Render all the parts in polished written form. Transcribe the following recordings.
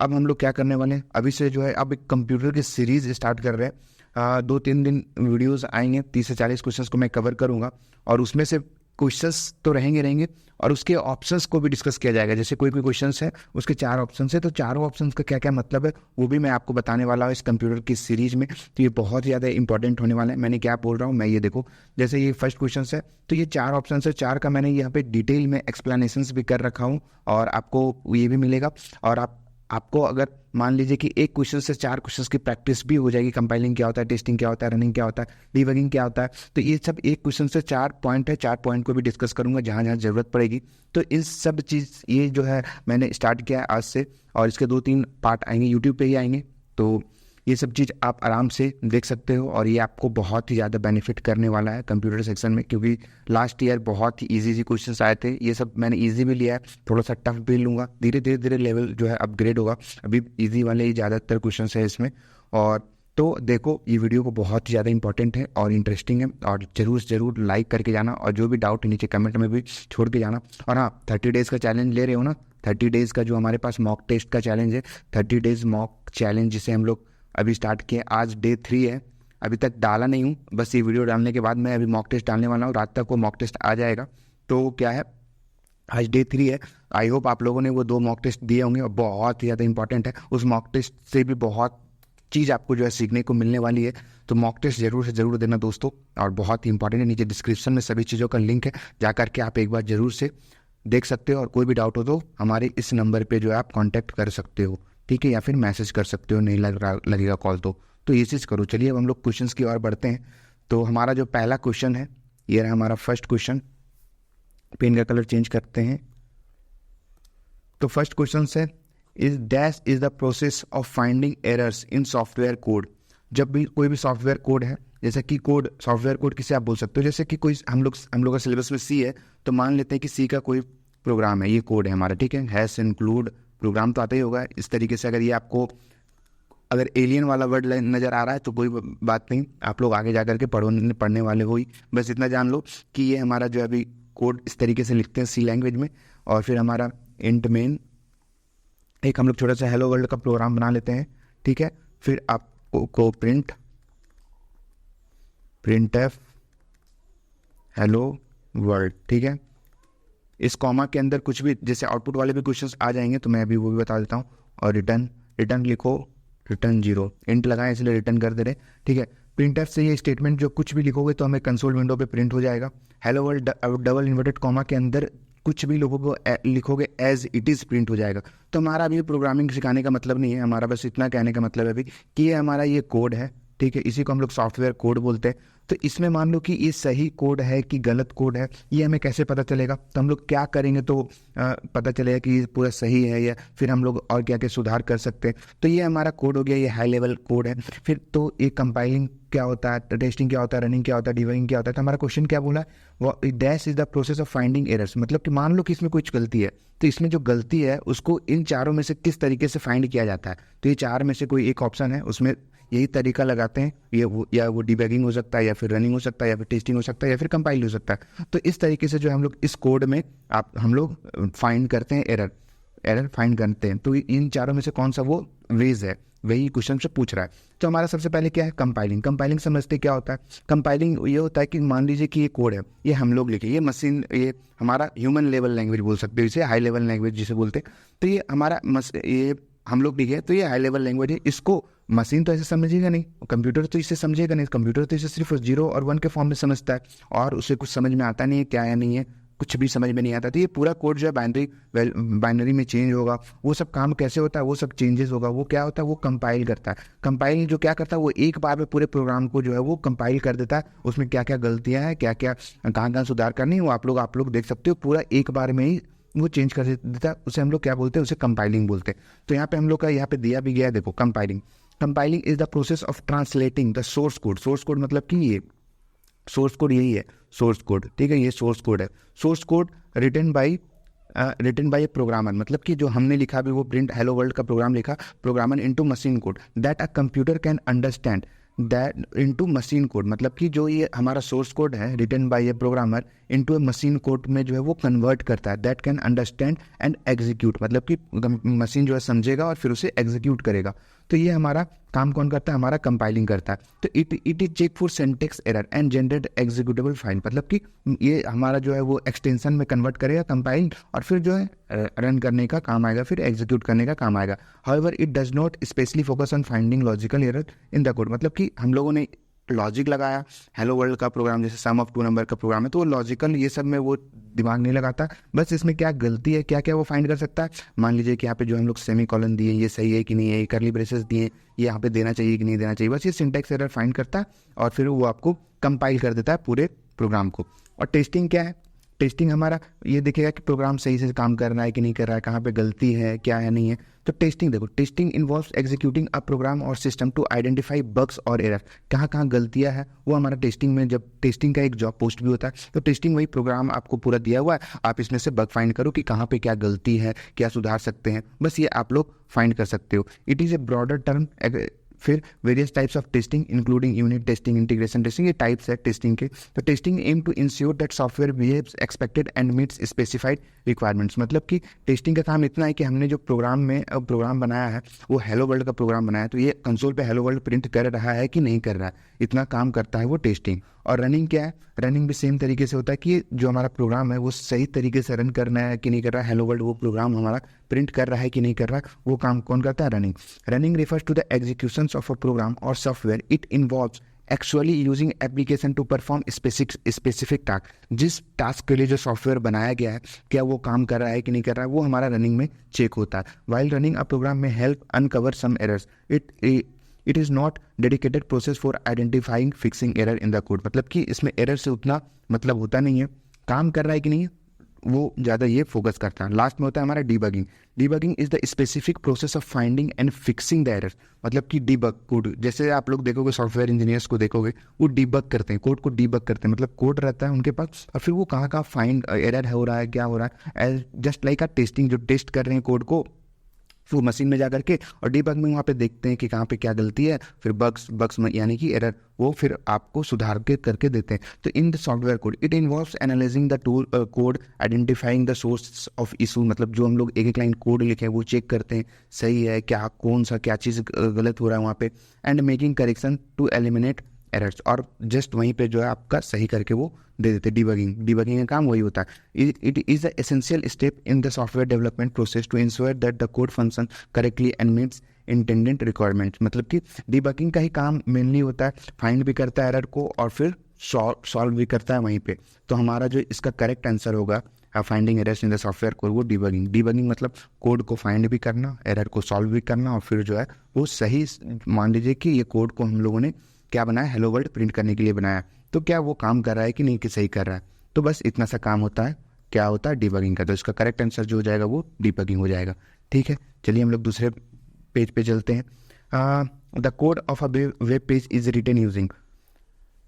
अब हम लोग क्या करने वाले हैं, अभी से जो है अब एक कंप्यूटर की सीरीज स्टार्ट कर रहे हैं। 2-3 दिन वीडियोस आएंगे, 30 से 40 क्वेश्चंस को मैं कवर करूंगा, और उसमें से क्वेश्चंस तो रहेंगे और उसके ऑप्शंस को भी डिस्कस किया जाएगा। जैसे कोई क्वेश्चंस है उसके 4 ऑप्शंस है, तो चारों ऑप्शंस का क्या क्या मतलब है वो भी मैं आपको बताने वाला हूँ इस कंप्यूटर की सीरीज में। तो ये बहुत ज़्यादा इंपॉर्टेंट होने वाला है। मैंने क्या बोल रहा हूँ मैं, ये देखो, जैसे ये फर्स्ट क्वेश्चन है तो ये 4 ऑप्शन है, 4 का मैंने यहाँ पे डिटेल में एक्सप्लेनेशंस भी कर रखा हूँ और आपको ये भी मिलेगा। और आपको अगर मान लीजिए कि एक क्वेश्चन से 4 क्वेश्चंस की प्रैक्टिस भी हो जाएगी, कंपाइलिंग क्या होता है, टेस्टिंग क्या होता है, रनिंग क्या होता है, डिबगिंग क्या होता है, तो ये सब एक क्वेश्चन से 4 पॉइंट है, 4 पॉइंट को भी डिस्कस करूंगा जहां जहां जरूरत पड़ेगी। तो इन सब चीज़ ये जो है मैंने स्टार्ट किया है आज से, और इसके 2-3 पार्ट आएंगे यूट्यूब पे ही आएंगे। तो ये सब चीज़ आप आराम से देख सकते हो और ये आपको बहुत ही ज़्यादा बेनिफिट करने वाला है कंप्यूटर सेक्शन में, क्योंकि लास्ट ईयर बहुत ही इजी क्वेश्चंस आए थे। ये सब मैंने इजी भी लिया है, थोड़ा सा टफ भी लूँगा, धीरे लेवल जो है अपग्रेड होगा। अभी इजी वाले ही ज़्यादातर क्वेश्चंस है इसमें। और तो देखो ये वीडियो को बहुत ही ज़्यादा इंपॉर्टेंट है और इंटरेस्टिंग है, और ज़रूर लाइक करके जाना, और जो भी डाउट नीचे कमेंट में भी छोड़ के जाना। और हाँ, 30 डेज़ का चैलेंज ले रहे हो ना, 30 डेज़ का जो हमारे पास मॉक टेस्ट का चैलेंज है, 30 डेज़ मॉक चैलेंज जिसे हम लोग अभी स्टार्ट किए, आज डे 3 है, अभी तक डाला नहीं हूँ, बस ये वीडियो डालने के बाद मैं अभी मॉक टेस्ट डालने वाला हूँ, रात तक वो मॉक टेस्ट आ जाएगा। तो क्या है, आज डे 3 है। आई होप आप लोगों ने वो 2 मॉक टेस्ट दिए होंगे और बहुत ही ज़्यादा इंपॉर्टेंट है। उस मॉक टेस्ट से भी बहुत चीज़ आपको जो है सीखने को मिलने वाली है। तो मॉक टेस्ट जरूर से ज़रूर देना दोस्तों, और बहुत ही इंपॉर्टेंट है। नीचे डिस्क्रिप्शन में सभी चीज़ों का लिंक है, जा करके आप एक बार ज़रूर से देख सकते हो, और कोई भी डाउट हो तो हमारे इस नंबर पे जो है आप कांटेक्ट कर सकते हो, ठीक है, या फिर मैसेज कर सकते हो, नहीं लगेगा कॉल तो ये चीज़ करो। चलिए अब हम लोग क्वेश्चंस की ओर बढ़ते हैं। तो हमारा जो पहला क्वेश्चन है, ये रहा हमारा फर्स्ट क्वेश्चन। पेन का कलर चेंज करते हैं। तो फर्स्ट क्वेश्चन है, is dash is the process of finding errors in software code. जब भी कोई भी सॉफ्टवेयर कोड है, जैसे कि कोड, सॉफ्टवेयर कोड किसे आप बोल सकते हो, जैसे कि कोई हम लोग का सिलेबस में सी है, तो मान लेते हैं कि सी का कोई प्रोग्राम है, ये कोड है हमारा, ठीक है, हैश इंक्लूड प्रोग्राम तो आता ही होगा। इस तरीके से अगर ये आपको अगर एलियन वाला वर्ड नज़र आ रहा है तो कोई बात नहीं, आप लोग आगे जा करके पढ़ने वाले हो ही, बस इतना जान लो कि ये हमारा जो अभी कोड इस तरीके से लिखते हैं सी लैंग्वेज में। और फिर हमारा इंट मेन, एक हम लोग छोटा सा हेलो वर्ल्ड का प्रोग्राम बना लेते हैं, ठीक है। फिर आपको प्रिंट एफ हेलो वर्ल्ड, ठीक है। इस कॉमा के अंदर कुछ भी जैसे आउटपुट वाले भी क्वेश्चंस आ जाएंगे, तो मैं अभी वो भी बता देता हूँ। और रिटर्न लिखो, रिटर्न 0, इंट लगाए इसलिए रिटर्न कर दे रहे, ठीक है। प्रिंट एफ से ये स्टेटमेंट जो कुछ भी लिखोगे तो हमें कंसोल विंडो पे प्रिंट हो जाएगा। Hello world double inverted comma के अंदर कुछ भी लिखोगे एज इट इज़ प्रिंट हो जाएगा। तो हमारा अभी प्रोग्रामिंग सिखाने का मतलब नहीं है, हमारा बस इतना कहने का मतलब है अभी कि ये हमारा ये कोड है, ठीक है, इसी को हम लोग सॉफ्टवेयर कोड बोलते हैं। तो इसमें मान लो कि ये सही कोड है कि गलत कोड है, ये हमें कैसे पता चलेगा, तो हम लोग क्या करेंगे तो पता चलेगा कि ये पूरा सही है, या फिर हम लोग और क्या क्या सुधार कर सकते हैं। तो ये हमारा कोड हो गया, ये हाई लेवल कोड है। फिर तो ये कंपाइलिंग क्या होता है, टेस्टिंग क्या होता है, रनिंग क्या होता है, डिबगिंग क्या होता है। तो हमारा क्वेश्चन क्या बोला, वो dash is the process of finding errors, मतलब कि मान लो कि इसमें कुछ गलती है, तो इसमें जो गलती है उसको इन चारों में से किस तरीके से फाइंड किया जाता है। तो ये 4 में से कोई एक ऑप्शन है, उसमें यही तरीका लगाते हैं, या वो डिबगिंग हो सकता है, या फिर रनिंग हो सकता है, या फिर टेस्टिंग हो सकता है, या फिर कंपाइल हो सकता है। तो इस तरीके से जो हम लोग इस कोड में हम लोग फाइंड करते हैं, एरर फाइंड करते हैं। तो इन चारों में से कौन सा वो वेज है, वही क्वेश्चन से पूछ रहा है। तो हमारा सबसे पहले क्या है, कंपाइलिंग समझते क्या होता है। कंपाइलिंग ये होता है कि मान लीजिए कि ये कोड है, ये हम लोग लिखे, ये मशीन, ये हमारा ह्यूमन लेवल लैंग्वेज बोल सकते हो इसे, हाई लेवल लैंग्वेज जिसे बोलते हैं। तो ये हमारा ये हम लोग लिखे, तो ये हाई लेवल लैंग्वेज है, इसको मशीन तो ऐसे समझेगा नहीं, कंप्यूटर तो इसे समझेगा नहीं, कंप्यूटर तो इसे सिर्फ 0 और 1 के फॉर्म में समझता है, और उसे कुछ समझ में आता नहीं है क्या है नहीं है, कुछ भी समझ में नहीं आता। तो ये पूरा कोड जो है बाइनरी में चेंज होगा, वो सब काम कैसे होता है, वो सब चेंजेस होगा, वो क्या होता है, वो कंपाइल करता है। कंपाइल जो क्या करता है, वो एक बार में पूरे प्रोग्राम को जो है वो कंपाइल कर देता है, उसमें क्या क्या गलतियाँ हैं, क्या क्या कहाँ सुधार करनी है, वो आप लोग देख सकते हो, पूरा एक बार में ही वो चेंज कर देता है। उसे हम लोग क्या बोलते हैं, उसे कंपाइलिंग बोलते हैं। तो यहाँ पे हम लोग का यहाँ पे दिया भी गया है, देखो, compiling is the process of translating the source code मतलब कि ये सोर्स कोड यही है, सोर्स कोड, ठीक है, ये सोर्स कोड है। Source code written by a programmer, मतलब कि जो हमने लिखा भी वो प्रिंट हेलो वर्ल्ड का प्रोग्राम लिखा programmer into machine code that a computer can understand that into machine code, मतलब कि जो ये हमारा सोर्स कोड है written by a programmer into a machine code में जो है वो कन्वर्ट करता है, that can understand and execute, मतलब कि मशीन जो है समझेगा और फिर उसे एग्जीक्यूट करेगा। तो ये हमारा काम कौन करता है, हमारा कंपाइलिंग करता है। तो it is check for syntax error and generate executable file, मतलब कि ये हमारा जो है वो एक्सटेंशन में कन्वर्ट करेगा कंपाइल, और फिर जो है रन करने का काम आएगा, फिर एग्जीक्यूट करने का काम आएगा। However it does not specially focus on finding logical error in the code, मतलब कि हम लोगों ने लॉजिक लगाया, हेलो वर्ल्ड का प्रोग्राम जैसे सम ऑफ टू नंबर का प्रोग्राम है, तो वो लॉजिकल ये सब में वो दिमाग नहीं लगाता, बस इसमें क्या गलती है क्या क्या वो फाइंड कर सकता है। मान लीजिए कि यहाँ पे जो हम लोग सेमी कॉलन दिए ये सही है कि नहीं है, करली ब्रेसेस दिए ये यहाँ पे देना चाहिए कि नहीं देना चाहिए, बस ये सिंटैक्स एरर फाइंड करता है और फिर वो आपको कंपाइल कर देता है पूरे प्रोग्राम को। और टेस्टिंग क्या है, टेस्टिंग हमारा ये देखेगा कि प्रोग्राम सही से काम कर रहा है कि नहीं कर रहा है, कहाँ पे गलती है क्या है नहीं है। तो टेस्टिंग देखो, टेस्टिंग इन्वॉल्व्स एग्जीक्यूटिंग अ प्रोग्राम और सिस्टम टू आइडेंटिफाई बग्स और एरर, कहाँ कहाँ गलतियाँ है वो हमारा टेस्टिंग में, जब टेस्टिंग का एक जॉब पोस्ट भी होता है तो टेस्टिंग वही प्रोग्राम आपको पूरा दिया हुआ है, आप इसमें से बग फाइंड करो कि कहाँ पे क्या गलती है, क्या सुधार सकते हैं, बस ये आप लोग फाइंड कर सकते हो। It is a broader term. फिर various types of testing including unit testing, integration testing, ये टाइप्स है टेस्टिंग के। तो testing aim to ensure that software behaves expected and meets specified requirements, मतलब कि टेस्टिंग का काम इतना है कि हमने जो प्रोग्राम बनाया है वो हेलो वर्ल्ड का प्रोग्राम बनाया है, तो ये कंसोल पे हेलो वर्ल्ड प्रिंट कर रहा है कि नहीं कर रहा है, इतना काम करता है वो टेस्टिंग। और रनिंग क्या है, रनिंग भी सेम तरीके से होता है कि जो हमारा प्रोग्राम है वो सही तरीके से रन करना है कि नहीं कर रहा है, हेलो वर्ल्ड वो प्रोग्राम हमारा प्रिंट कर रहा है कि नहीं कर रहा है, वो काम कौन करता है, running. Running refers to the execution of a program और software, it involves actually using application to perform specific task, जिस टास्क के लिए जो सॉफ्टवेयर बनाया गया है क्या वो काम कर रहा है कि नहीं कर रहा है, वो हमारा रनिंग में चेक होता है। वाइल रनिंग अ प्रोग्राम में help uncover some errors, it is not dedicated process for identifying fixing error in the code, मतलब कि इसमें एरर से उतना मतलब होता नहीं है, काम कर रहा है कि नहीं वो ज़्यादा ये फोकस करता है। लास्ट में होता है हमारा debugging. Debugging is the specific process of finding and fixing the error, मतलब कि डीबग कोड, जैसे आप लोग देखोगे सॉफ्टवेयर इंजीनियर्स को देखोगे वो डीबग करते हैं, कोड को डीबग करते हैं, मतलब कोड रहता है उनके पास और फिर वो कहाँ कहाँ फाइंड एरर हो रहा है क्या हो रहा है, जस्ट लाइक अ टेस्टिंग, जो टेस्ट कर रहे हैं कोड को वो मशीन में जा करके और डीबग में वहाँ पे देखते हैं कि कहाँ पे क्या गलती है, फिर बग्स में यानी कि एरर वो फिर आपको सुधार के करके देते हैं। तो in the software code it involves analysing the tool code, identifying the source of issue, मतलब जो हम लोग एक एक लाइन कोड लिखे हैं वो चेक करते हैं सही है क्या, कौन सा क्या चीज़ गलत हो रहा है वहाँ पे, and making correction to eliminate errors, और जस्ट वहीं पे जो है आपका सही करके वो दे देते। डीबगिंग का काम वही होता है। It is the essential step in the software development process to ensure that the code function correctly and meets intended requirements, मतलब कि डीबगिंग का ही काम मेनली होता है, फाइंड भी करता है एरर को और फिर सॉल्व भी करता है वहीं पे। तो हमारा जो इसका करेक्ट आंसर होगा finding errors in the software code, वो डीबगिंग मतलब कोड को फाइंड भी करना, एरर को सॉल्व भी करना और फिर जो है वो सही, मान लीजिए कि ये कोड को हम लोगों ने क्या बनाया, हेलो वर्ल्ड प्रिंट करने के लिए बनाया, तो क्या वो काम कर रहा है कि नहीं कि सही कर रहा है। तो बस इतना सा काम होता है, क्या होता है, डीबगिंग का। तो इसका करेक्ट आंसर जो हो जाएगा वो डीबगिंग हो जाएगा। ठीक है, चलिए हम लोग दूसरे पेज पे चलते हैं। The code of a web page is written using,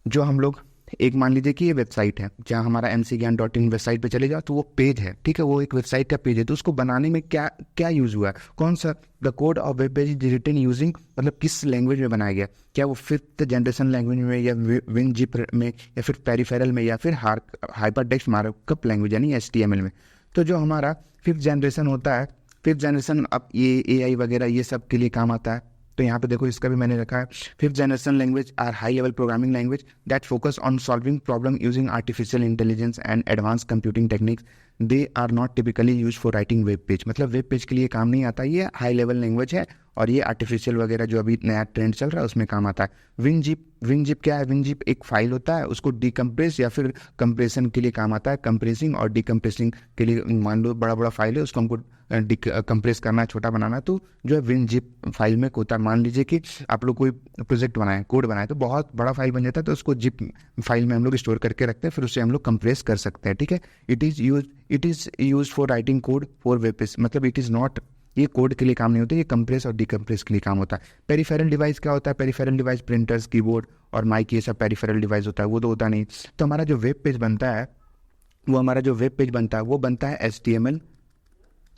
जो हम लोग एक मान लीजिए कि ये वेबसाइट है, जहाँ हमारा mcgyan.in वेबसाइट पे चले जाओ तो वो पेज है, ठीक है, वो एक वेबसाइट का पेज है, तो उसको बनाने में क्या क्या यूज़ हुआ है, कौन सा, the code of web page is written using, मतलब किस लैंग्वेज में बनाया गया, क्या वो 5th जनरेशन लैंग्वेज में या WinZip में या फिर पेरिफेरल में या फिर हाइपरटेक्स्ट मार्कअप लैंग्वेज यानी HTML में। तो जो हमारा 5th जनरेशन होता है, 5th जनरेशन अब ये AI वगैरह ये सब के लिए काम आता है। तो यहाँ पे देखो इसका भी मैंने रखा है, 5th generation language are high level programming language that focus on solving problem using artificial intelligence and advance computing techniques, they are not typically use for writing web page, मतलब वेब पेज के लिए काम नहीं आता, ये high level language है और ये आर्टिफिशियल वगैरह जो अभी नया ट्रेंड चल रहा है उसमें काम आता है। विंजिप क्या है, विंजिप एक फाइल होता है, उसको डिकम्प्रेस या फिर कंप्रेशन के लिए काम आता है, कंप्रेसिंग और डिकम्प्रेसिंग के लिए, मान लो बड़ा बड़ा फाइल है उसको हमको कंप्रेस करना है, छोटा बनाना है, तो जो है विंजिप फाइल में होता है। मान लीजिए कि आप लोग कोई प्रोजेक्ट बनाए, कोड बनाए, तो बहुत बड़ा फाइल बन जाता है, तो उसको जिप फाइल में हम लोग स्टोर करके रखते हैं, फिर उससे हम लोग कंप्रेस कर सकते हैं। ठीक है, it is use for writing code for web page, मतलब इट इज़ नॉट, ये कोड के लिए काम नहीं होता, ये कंप्रेस और डिकम्प्रेस के लिए काम होता है। पेरिफेरल डिवाइस क्या होता है, पेरिफेरल डिवाइस प्रिंटर्स, कीबोर्ड और माइक, ये सब पेरिफेरल डिवाइस होता है, वो तो होता नहीं। तो हमारा जो वेब पेज बनता है वो बनता है HTML,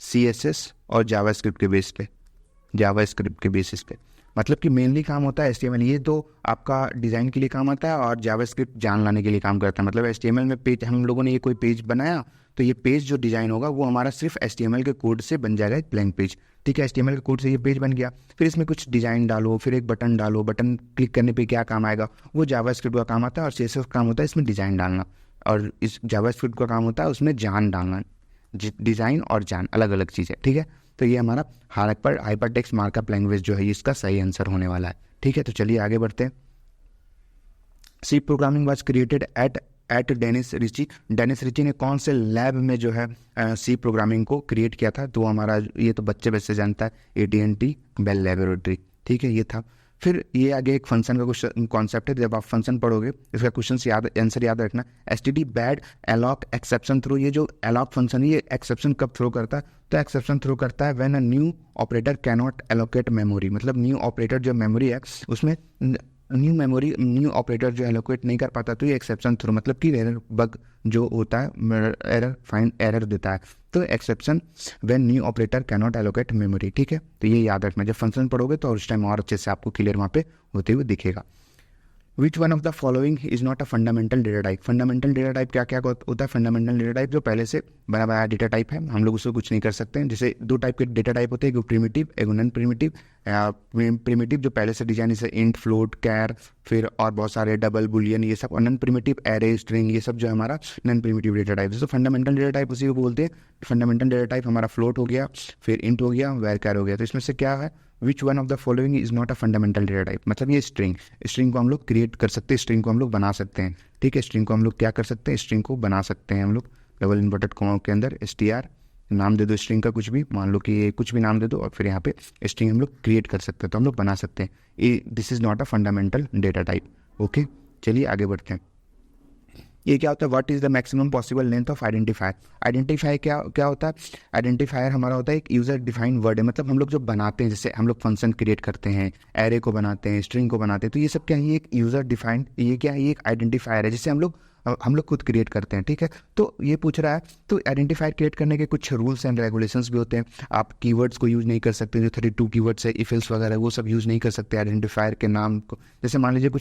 CSS और जावास्क्रिप्ट के बेसिस पे। मतलब कि मेनली काम होता है HTML, ये तो आपका डिज़ाइन के लिए काम आता है और जावास्क्रिप्ट जान लाने के लिए काम करता है। मतलब HTML में पेज, हम लोगों ने ये कोई पेज बनाया तो ये पेज जो डिज़ाइन होगा वो हमारा सिर्फ HTML के कोड से बन जाएगा, एक ब्लैंक पेज, ठीक है। HTML के कोड से ये पेज बन गया, फिर इसमें कुछ डिज़ाइन डालो, फिर एक बटन डालो, बटन क्लिक करने पे क्या काम आएगा, वो जावास्क्रिप्ट का काम आता है। और CSS का काम होता है इसमें डिज़ाइन डालना, और इस जावास्क्रिप्ट का काम होता है उसमें जान डालना। डिज़ाइन और जान अलग अलग चीज़ है, ठीक है। तो ये हमारा हाइपरटेक्स्ट मार्कअप लैंग्वेज जो है इसका सही आंसर होने वाला है, ठीक है। तो चलिए आगे बढ़ते हैं। C programming was created at Dennis Ritchie. Dennis Ritchie ने कौन से लैब में जो है सी प्रोग्रामिंग को क्रिएट किया था? तो हमारा ये तो बच्चे बच्चे जानता है, AT&T बेल लेबोरेटरी, ठीक है, ये था। फिर ये आगे एक फंक्शन का कुछ कॉन्सेप्ट है, जब आप फंक्शन पढ़ोगे इसका क्वेश्चन आंसर याद रखना। STD bad alloc exception throw. ये जो एलॉक फंक्शन है ये एक्सेप्शन कब थ्रो करता है? तो एक्सेप्शन थ्रो करता है when a new operator cannot allocate memory. मतलब न्यू ऑपरेटर जो मेमोरी है उसमें न्यू ऑपरेटर जो एलोकेट नहीं कर पाता, तो ये एक्सेप्शन थ्रो, मतलब कि एरर बग जो होता है, एरर देता है। तो exception when new operator cannot allocate memory, ठीक है। तो ये याद रखना, जब फंक्शन पढ़ोगे तो उस टाइम और अच्छे से आपको क्लियर वहाँ पे होते हुए दिखेगा। Which one of the following is not a fundamental data type. Fundamental data type क्या क्या होता है? फंडामेंटल डेटा टाइप जो पहले से बना बनाया डेटा टाइप है, हम लोग उसको कुछ नहीं कर सकते हैं। जैसे दो टाइप के डेटा टाइप होते हैं, एक प्रिमिटिव, एक नॉन प्रिमिटिव। प्रिमिटिव जो पहले से डिजाइन, जैसे इंट, फ्लोट, कैर, फिर और बहुत सारे डबल, बुलियन, ये सब। और नॉन प्रिमिटिव एरे, स्ट्रिंग, ये सब जो है हमारा नॉन प्रिमिटिव डेटा टाइप। तो फंडामेंटल डेटा टाइप उसी को बोलते हैं। फंडामेंटल डेटा टाइप हमारा फ्लोट हो गया, फिर इंट हो गया, वेर कैर हो गया। तो इसमें से क्या है? Which one of the following is not a fundamental data type. मतलब ये स्ट्रिंग को हम लोग क्रिएट कर सकते हैं, स्ट्रिंग को हम लोग बना सकते हैं, ठीक है। स्ट्रिंग को हम लोग क्या कर सकते हैं? स्ट्रिंग को बना सकते हैं हम लोग। डबल इन्वर्टेड कॉमा के अंदर str नाम दे दो स्ट्रिंग का, कुछ भी मान लो कि ये कुछ भी नाम दे दो, और फिर यहाँ पे स्ट्रिंग हम लोग क्रिएट कर सकते हैं, तो हम लोग बना सकते हैं। This is not a fundamental data type, okay. चलिए आगे बढ़ते हैं। ये क्या होता है? What is the maximum possible length of identifier. Identifier क्या होता है? आइडेंटिफायर हमारा होता है एक यूजर डिफाइंड वर्ड है। मतलब हम लोग जो बनाते हैं, जैसे हम लोग फंक्शन क्रिएट करते हैं, एरे को बनाते हैं, स्ट्रिंग को बनाते हैं, तो ये सब क्या है? ये एक यूजर डिफाइंड, ये क्या है? ये एक आइडेंटिफायर है जिससे हम लोग खुद क्रिएट करते हैं, ठीक है। तो ये पूछ रहा है, तो आइडेंटिफायर क्रिएट करने के कुछ रूल्स एंड रेगुलेशंस भी होते हैं। आप कीवर्ड्स को यूज़ नहीं कर सकते, जो 32 कीवर्ड्स है, इफ एल्स वगैरह, वो सब यूज़ नहीं कर सकते आइडेंटिफायर के नाम को। जैसे मान लीजिए कोई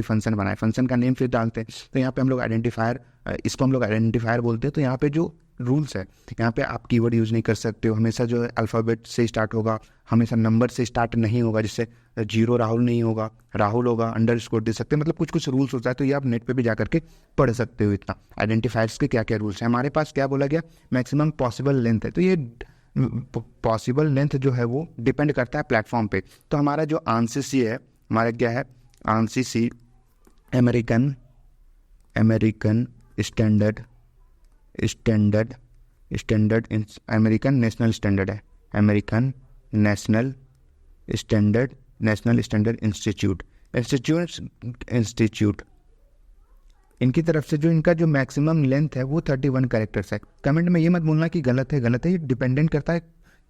फंक्शन बनाए, फंक्शन का नेम फिर डालते हैं, तो यहाँ पे हम लोग आइडेंटिफायर, इसको हम लोग आइडेंटिफायर बोलते हैं। तो यहाँ पे जो रूल्स है, यहाँ पे आप कीवर्ड यूज़ नहीं कर सकते हो, हमेशा जो है अल्फ़ाबेट से स्टार्ट होगा, हमेशा नंबर से स्टार्ट नहीं होगा। जैसे 0 राहुल नहीं होगा, राहुल होगा, अंडरस्कोर दे सकते हैं। मतलब कुछ रूल्स होता है, तो ये आप नेट पे भी जा करके पढ़ सकते हो इतना, आइडेंटिफायर्स के क्या क्या रूल्स हैं। हमारे पास क्या बोला गया? मैक्सिमम पॉसिबल लेंथ है। तो ये पॉसिबल लेंथ जो है वो डिपेंड करता है प्लेटफॉर्म पे। तो हमारा जो ANSYS है, हमारा क्या है? ANSYS American standard American national standard है, अमेरिकन नेशनल स्टैंडर्ड इंस्टीट्यूट इनकी तरफ से जो इनका जो मैक्सिमम लेंथ है वो 31 कैरेक्टर्स है। कमेंट में ये मत बोलना कि गलत है, ये डिपेंडेंट करता है,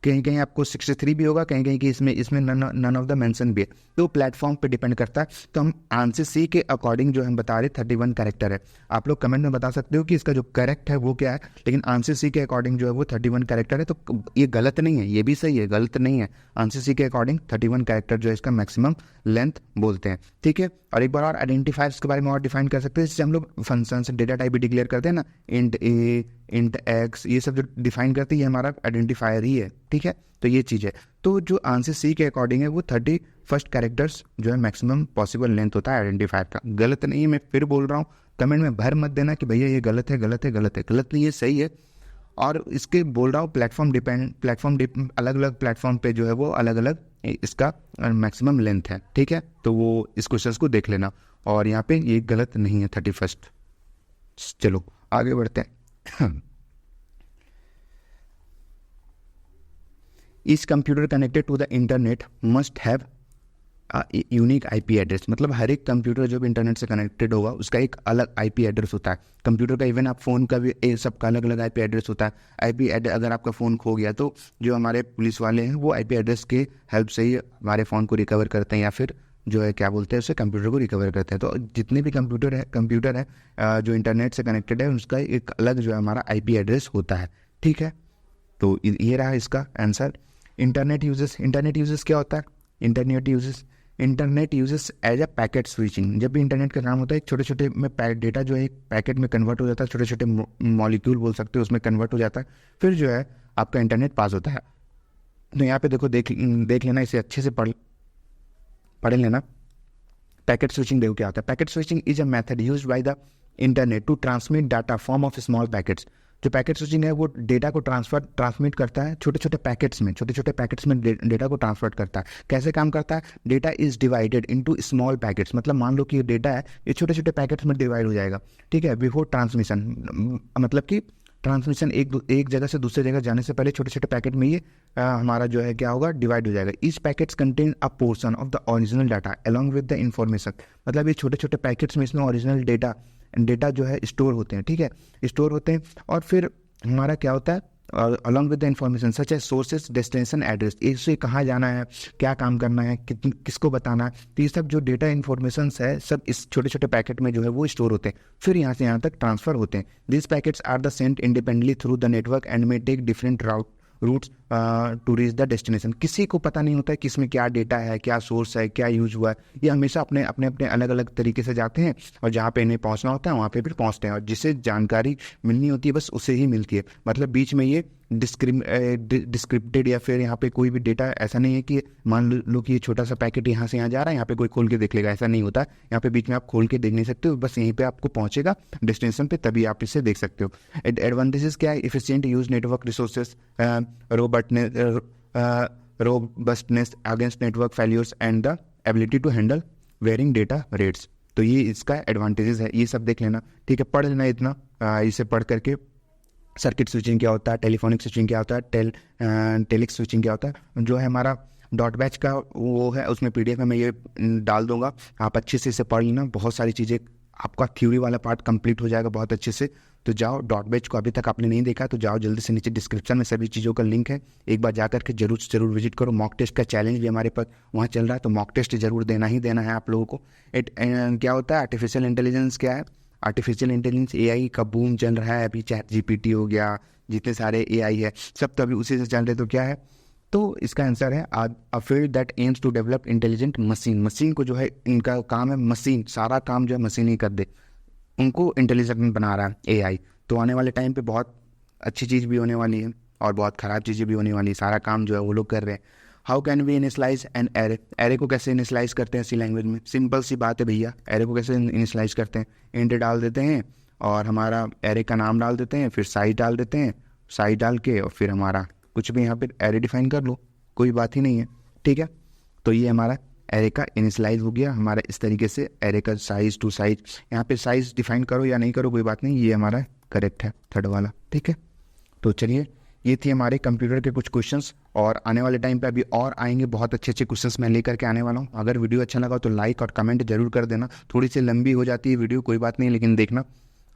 कहीं कहीं आपको 63 भी होगा, कहीं कहीं कि इसमें नन ऑफ द मेंशन भी है, तो प्लेटफॉर्म पे डिपेंड करता है। तो हम ANSYS के अकॉर्डिंग जो हम बता रहे 31 कैरेक्टर है। आप लोग कमेंट में बता सकते हो कि इसका जो करेक्ट है वो क्या है, लेकिन ANSYS के अकॉर्डिंग जो है वो 31 कैरेक्टर है। तो ये गलत नहीं है, ये भी सही है, गलत नहीं है। ANSYS के अकॉर्डिंग 31 कैरेक्टर जो है इसका मैक्सिमम लेंथ बोलते हैं, ठीक है। और एक बार और आइडेंटिफायर्स के बारे में और डिफाइन कर सकते हैं, जैसे हम लोग फंक्शन से डेटा टाइप भी डिक्लेयर करते हैं ना, इंट ए, इंट एक्स, ये सब जो डिफाइन करते हैं ये हमारा आइडेंटिफायर ही है, ठीक है। तो ये चीज़ है। तो जो ANSYS के अकॉर्डिंग है वो 31 कैरेक्टर्स जो है मैक्सिमम पॉसिबल लेंथ होता है आइडेंटिफायर का। गलत नहीं है, मैं फिर बोल रहा हूँ, कमेंट में भर मत देना कि भैया ये गलत है। गलत नहीं, ये सही है। और इसके बोल रहा हूँ प्लेटफॉर्म अलग अलग प्लेटफॉर्म पे जो है वो अलग अलग इसका मैक्सिमम लेंथ है, ठीक है। तो वो इस क्वेश्चन को देख लेना, और यहाँ पे ये गलत नहीं है 31। चलो आगे बढ़ते हैं। इस computer connected to the internet must have unique IP address. मतलब हर एक कंप्यूटर जो भी इंटरनेट से कनेक्टेड होगा उसका एक अलग IP एड्रेस होता है कंप्यूटर का। इवन आप फ़ोन का भी सबका अलग अलग IP एड्रेस होता है। IP एड्रेस, अगर आपका फ़ोन खो गया तो जो हमारे पुलिस वाले हैं वो IP एड्रेस के हेल्प से ही हमारे फ़ोन को रिकवर करते हैं, या फिर जो है क्या बोलते हैं उसे, कंप्यूटर को रिकवर करते हैं। तो जितने भी कंप्यूटर है जो इंटरनेट से कनेक्टेड है उसका एक अलग जो है हमारा IP एड्रेस होता है, ठीक है। तो ये रहा इसका आंसर। इंटरनेट यूजेस क्या होता है? Internet uses as a packet switching. जब भी इंटरनेट का काम होता है, एक छोटे छोटे में डेटा जो है एक पैकेट में कन्वर्ट हो जाता है, छोटे छोटे मॉलिक्यूल बोल सकते हो, उसमें कन्वर्ट हो जाता है, फिर जो है आपका इंटरनेट पास होता है। तो यहाँ पे देखो, देख लेना, इसे अच्छे से पढ़ लेना। पैकेट स्विचिंग देखो क्या होता है। Packet switching is a method used by the internet to transmit data form of small packets. जो पैकेट स्विचिंग है वो डेटा को ट्रांसमिट करता है छोटे छोटे पैकेट्स में डेटा को ट्रांसफर करता है। कैसे काम करता है? Data is divided into small packets, मतलब मान लो कि ये डेटा है, ये छोटे छोटे पैकेट्स में डिवाइड हो जाएगा, ठीक है, बिफोर ट्रांसमिशन। मतलब कि ट्रांसमिशन एक जगह से दूसरे जगह जाने से पहले छोटे छोटे पैकेट में ये हमारा जो है क्या होगा, डिवाइड हो जाएगा। Each packets contain a portion of the original data along with the information. मतलब ये छोटे छोटे पैकेट्स में इसमें ओरिजिनल डेटा जो है स्टोर होते हैं, ठीक है, स्टोर होते हैं। और फिर हमारा क्या होता है, along with the information such as sources, destination, address, इससे कहाँ जाना है, क्या काम करना है, किसको बताना है, तो ये सब जो डेटा इन्फॉर्मेशन है सब इस छोटे छोटे पैकेट में जो है वो स्टोर होते हैं, फिर यहाँ से यहाँ तक ट्रांसफर होते हैं। This packets are the sent independently through the network and may take different routes to reach the destination. किसी को पता नहीं होता है कि इसमें क्या डेटा है, क्या सोर्स है, क्या यूज हुआ है। ये हमेशा अपने अपने अलग अलग तरीके से जाते हैं, और जहाँ पे इन्हें पहुँचना होता है वहाँ पे फिर पहुँचते हैं, और जिसे जानकारी मिलनी होती है बस उसे ही मिलती है। मतलब बीच में ये डिस्क्रिप्टेड या फिर यहाँ पे कोई भी डेटा ऐसा नहीं है कि मान लो कि ये छोटा सा पैकेट यहाँ से यहाँ जा रहा है, यहाँ पे कोई खोल के देख लेगा, ऐसा नहीं होता। यहाँ पे बीच में आप खोल के देख नहीं सकते हो, बस यहीं पे आपको पहुँचेगा डेस्टिनेशन पे, तभी आप इसे देख सकते हो। एडवांटेजेस क्या है? Efficient use network resources, robustness against network failures and the ability to handle varying data rates. तो ये इसका एडवांटेजेस है, ये सब देख लेना, ठीक है, पढ़ लेना इतना। इसे पढ़ करके सर्किट स्विचिंग क्या होता है, टेलीफोनिक स्विचिंग क्या होता है, टेलिक्स स्विचिंग क्या होता है, जो है हमारा डॉट बैच का वो है, उसमें पीडीएफ में मैं ये डाल दूंगा, आप अच्छे से इसे पढ़ लेना। बहुत सारी चीज़ें, आपका थ्योरी वाला पार्ट कंप्लीट हो जाएगा बहुत अच्छे से। तो जाओ, डॉट बैच को अभी तक आपने नहीं देखा तो जाओ जल्दी से, नीचे डिस्क्रिप्शन में सभी चीज़ों का लिंक है, एक बार जा करके जरूर से जरूर विजिट करो। मॉक टेस्ट का चैलेंज भी हमारे पास वहाँ चल रहा है, तो मॉक टेस्ट जरूर देना ही देना है आप लोगों को। क्या होता है आर्टिफिशियल इंटेलिजेंस? क्या है आर्टिफिशियल इंटेलिजेंस? एआई का बूम चल रहा है अभी, चैट जीपीटी हो गया, जितने सारे एआई है सब तो अभी उसी से चल रहे। तो क्या है, तो इसका आंसर है a field that aims to develop intelligent machine. Machine को जो है, इनका काम है मशीन, सारा काम जो है मशीन ही कर दे, उनको इंटेलिजेंट बना रहा है एआई। तो आने वाले टाइम पे बहुत अच्छी चीज़ भी होने वाली है और बहुत ख़राब चीज़ें भी होने वाली है, सारा काम जो है वो लोग कर रहे हैं। How can we initialise an array? Array को कैसे इनिशलाइज करते हैं इसी लैंग्वेज में? सिंपल सी बात है भैया, एरे को कैसे इनिशलाइज करते हैं? इंट डाल देते हैं और हमारा एरे का नाम डाल देते हैं, फिर साइज डाल देते हैं, साइज डाल के और फिर हमारा कुछ भी यहाँ पे एरे डिफाइन कर लो, कोई बात ही नहीं है, ठीक है। तो ये हमारा एरे का इनिशलाइज हो गया हमारा इस तरीके से, एरे का साइज टू साइज। यहाँ पे साइज डिफाइन करो या नहीं करो कोई बात नहीं, ये हमारा करेक्ट है थर्ड वाला, ठीक है। तो चलिए, ये थी हमारे कंप्यूटर के कुछ क्वेश्चंस, और आने वाले टाइम पे अभी और आएंगे बहुत अच्छे अच्छे क्वेश्चंस मैं लेकर के आने वाला हूँ। अगर वीडियो अच्छा लगा तो लाइक और कमेंट जरूर कर देना। थोड़ी सी लंबी हो जाती है वीडियो, कोई बात नहीं, लेकिन देखना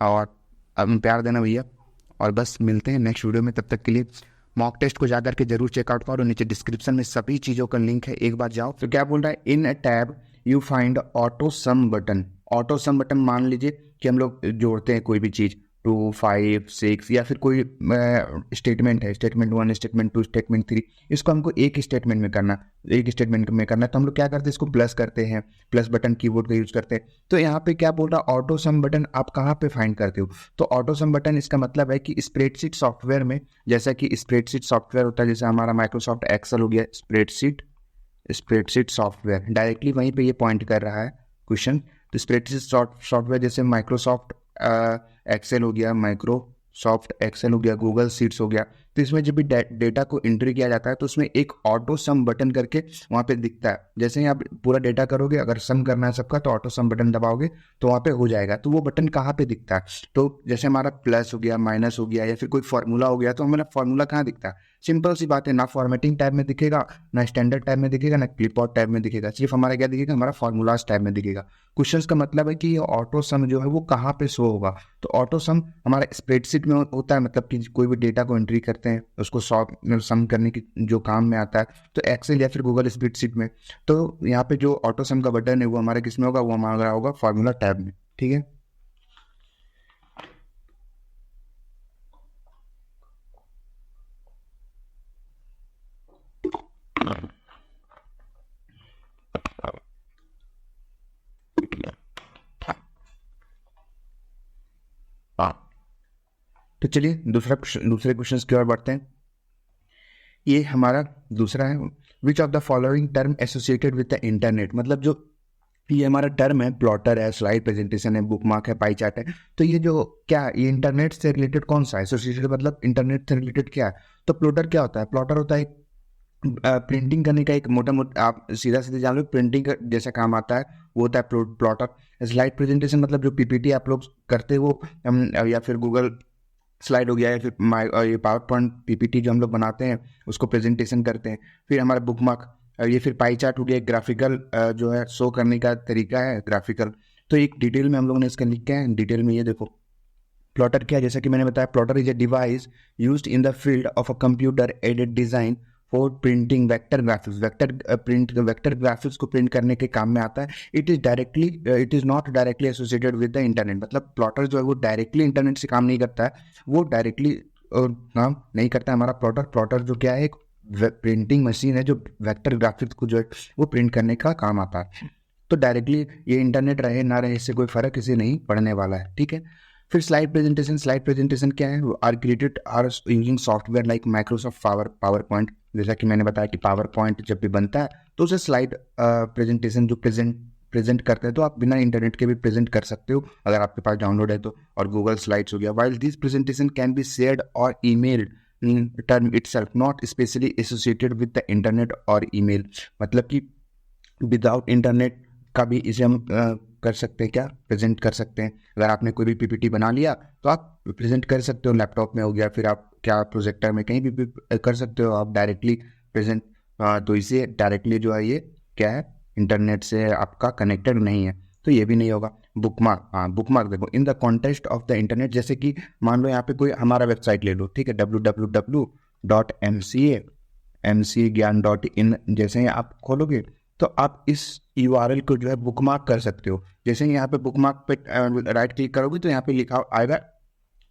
और अब प्यार देना भैया। और बस मिलते हैं नेक्स्ट वीडियो में, तब तक के लिए मॉक टेस्ट को जाकर के जरूर चेकआउट करो, नीचे डिस्क्रिप्शन में सभी चीज़ों का लिंक है, एक बार जाओ। तो क्या बोल रहा है, in a tab you find auto sum button. Auto sum button मान लीजिए कि हम लोग जोड़ते हैं कोई भी चीज़, 2, 5, 6 या फिर कोई स्टेटमेंट है, स्टेटमेंट 1, स्टेटमेंट 2, स्टेटमेंट 3, इसको हमको एक स्टेटमेंट में करना, एक स्टेटमेंट में करना, तो हम लोग क्या करते हैं, इसको प्लस करते हैं, प्लस बटन कीबोर्ड का यूज करते हैं। तो यहाँ पे क्या बोल रहा है, ऑटो सम बटन आप कहाँ पे फाइंड करते हो? तो ऑटो सम बटन इसका मतलब है कि स्प्रेडशीट सॉफ्टवेयर में, जैसा कि स्प्रेडशीट सॉफ्टवेयर होता है, जैसे हमारा माइक्रोसॉफ्ट एक्सेल हो गया, स्प्रेडशीट सॉफ्टवेयर, डायरेक्टली वहीं पे ये पॉइंट कर रहा है क्वेश्चन। तो स्प्रेडशीट सॉफ्टवेयर जैसे माइक्रोसॉफ्ट एक्सेल हो गया, माइक्रोसॉफ्ट एक्सेल हो गया, गूगल शीट्स हो गया, तो इसमें जब भी डेटा को एंट्री किया जाता है तो उसमें एक ऑटो सम बटन करके वहाँ पे दिखता है। जैसे ही आप पूरा डेटा करोगे, अगर सम करना है सबका, तो ऑटो सम बटन दबाओगे तो वहाँ पे हो जाएगा। तो वो बटन कहाँ पे दिखता है? तो जैसे हमारा प्लस हो गया, माइनस हो गया, या फिर कोई फॉर्मूला हो गया, तो हमारा फॉर्मूला कहाँ दिखता है? सिंपल सी बात है, ना फॉर्मेटिंग टैब में दिखेगा, ना स्टैंडर्ड टैब में दिखेगा, ना क्लिपबोर्ड टैब में दिखेगा, सिर्फ हमारा क्या दिखेगा, हमारा फॉर्मूलाज टैब में दिखेगा। क्वेश्चंस का मतलब है कि ये ऑटो सम जो है वो कहाँ पे शो होगा? तो ऑटो सम हमारा स्प्रेडशीट में होता है, मतलब कि कोई भी डेटा को एंट्री करते हैं उसको सम करने की जो काम में आता है, तो एक्सेल या फिर गूगल स्प्रेडशीट में। तो यहाँ पे जो ऑटो सम का बटन है वो हमारे किस में होगा? वो हमारा होगा फॉर्मूला टैब में, ठीक है। तो चलिए दूसरे क्वेश्चन की ओर बढ़ते हैं। ये हमारा दूसरा है, विच of the following term associated with the internet. मतलब जो ये हमारा टर्म है, प्लॉटर है, स्लाइड प्रेजेंटेशन है, बुकमार्क है, पाई चार्ट है, तो ये जो क्या ये इंटरनेट से रिलेटेड कौन सा है? एसोसिएटेड मतलब इंटरनेट से रिलेटेड क्या है? तो प्लॉटर क्या होता है? प्लॉटर होता है प्रिंटिंग करने का एक मोटा मोटा, आप सीधा सीधे जान लो, प्रिंटिंग का जैसा काम आता है वो होता है प्लॉटर। स्लाइड प्रेजेंटेशन मतलब जो पीपीटी आप लोग करते हो या फिर गूगल स्लाइड हो गया या फिर ये पावर पॉइंट पीपीटी जो हम लोग बनाते हैं उसको प्रेजेंटेशन करते हैं। फिर हमारा बुकमार्क, ये फिर पाई चार्ट हो गया, ग्राफिकल जो है शो करने का तरीका है ग्राफिकल। तो एक डिटेल में हम लोगों ने इसका लिखा है डिटेल में, ये देखो प्लॉटर क्या है। जैसा कि मैंने बताया, plotter is a device used in the field of a computer aided design for printing vector graphics. Vector graphics को प्रिंट करने के काम में आता है। It is not directly associated with the internet. मतलब प्लॉटर जो है वो डायरेक्टली इंटरनेट से काम नहीं करता है, वो डायरेक्टली काम नहीं करता है हमारा प्लॉटर जो क्या है, एक प्रिंटिंग मशीन है जो वेक्टर ग्राफिक्स को जो है वो प्रिंट करने का काम आता है। तो डायरेक्टली ये इंटरनेट रहे ना रहे इससे कोई फर्क इसे नहीं पड़ने वाला है, ठीक है। फिर स्लाइड प्रेजेंटेशन क्या है? Are created are using software like Microsoft PowerPoint. जैसा कि मैंने बताया कि पावर पॉइंट जब भी बनता है तो उसे स्लाइड प्रेजेंटेशन जो प्रेजेंट करते हैं तो आप बिना इंटरनेट के भी प्रेजेंट कर सकते हो अगर आपके पास डाउनलोड है तो। और गूगल स्लाइड्स हो गया। While this presentation can be shared और emailed term itself not specially associated with the internet और ईमेल। मतलब कि विदाउट इंटरनेट का भी इसे हम कर सकते हैं, क्या प्रेजेंट कर सकते हैं। अगर आपने कोई भी पीपीटी बना लिया तो आप प्रेजेंट कर सकते हो, लैपटॉप में हो गया, फिर आप क्या प्रोजेक्टर में कहीं भी कर सकते हो आप डायरेक्टली प्रेजेंट। तो इसे डायरेक्टली जो है ये क्या है, इंटरनेट से आपका कनेक्टेड नहीं है, तो ये भी नहीं होगा। बुकमार्क, हाँ बुकमार्क देखो, in the context of the internet. जैसे कि मान लो यहाँ पे कोई हमारा वेबसाइट ले लो, ठीक है, www.mcagyan.in। जैसे ही आप खोलोगे तो आप इस URL को जो है बुकमार्क कर सकते हो। जैसे ही यहाँ पे बुकमार्क पे राइट क्लिक करोगे तो यहाँ पे लिखा आएगा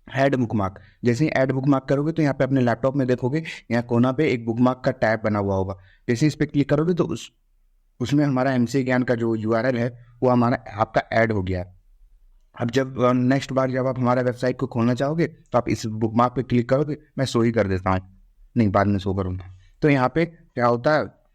ऐड बुकमार्क। जैसे ही ऐड बुकमार्क करोगे तो यहाँ पे अपने लैपटॉप में देखोगे यहाँ कोना पे एक बुकमार्क का टैब बना हुआ होगा। जैसे इस पे क्लिक करोगे तो उसमें हमारा MC ज्ञान का जो URL है वो हमारा आपका ऐड हो गया है। अब जब नेक्स्ट बार जब आप हमारा वेबसाइट को खोलना चाहोगे तो आप इस बुकमार्क पे क्लिक करोगे। मैं शो ही कर देता हूँ, नहीं बाद में शो करूँगा। तो यहाँ पे क्या होता है,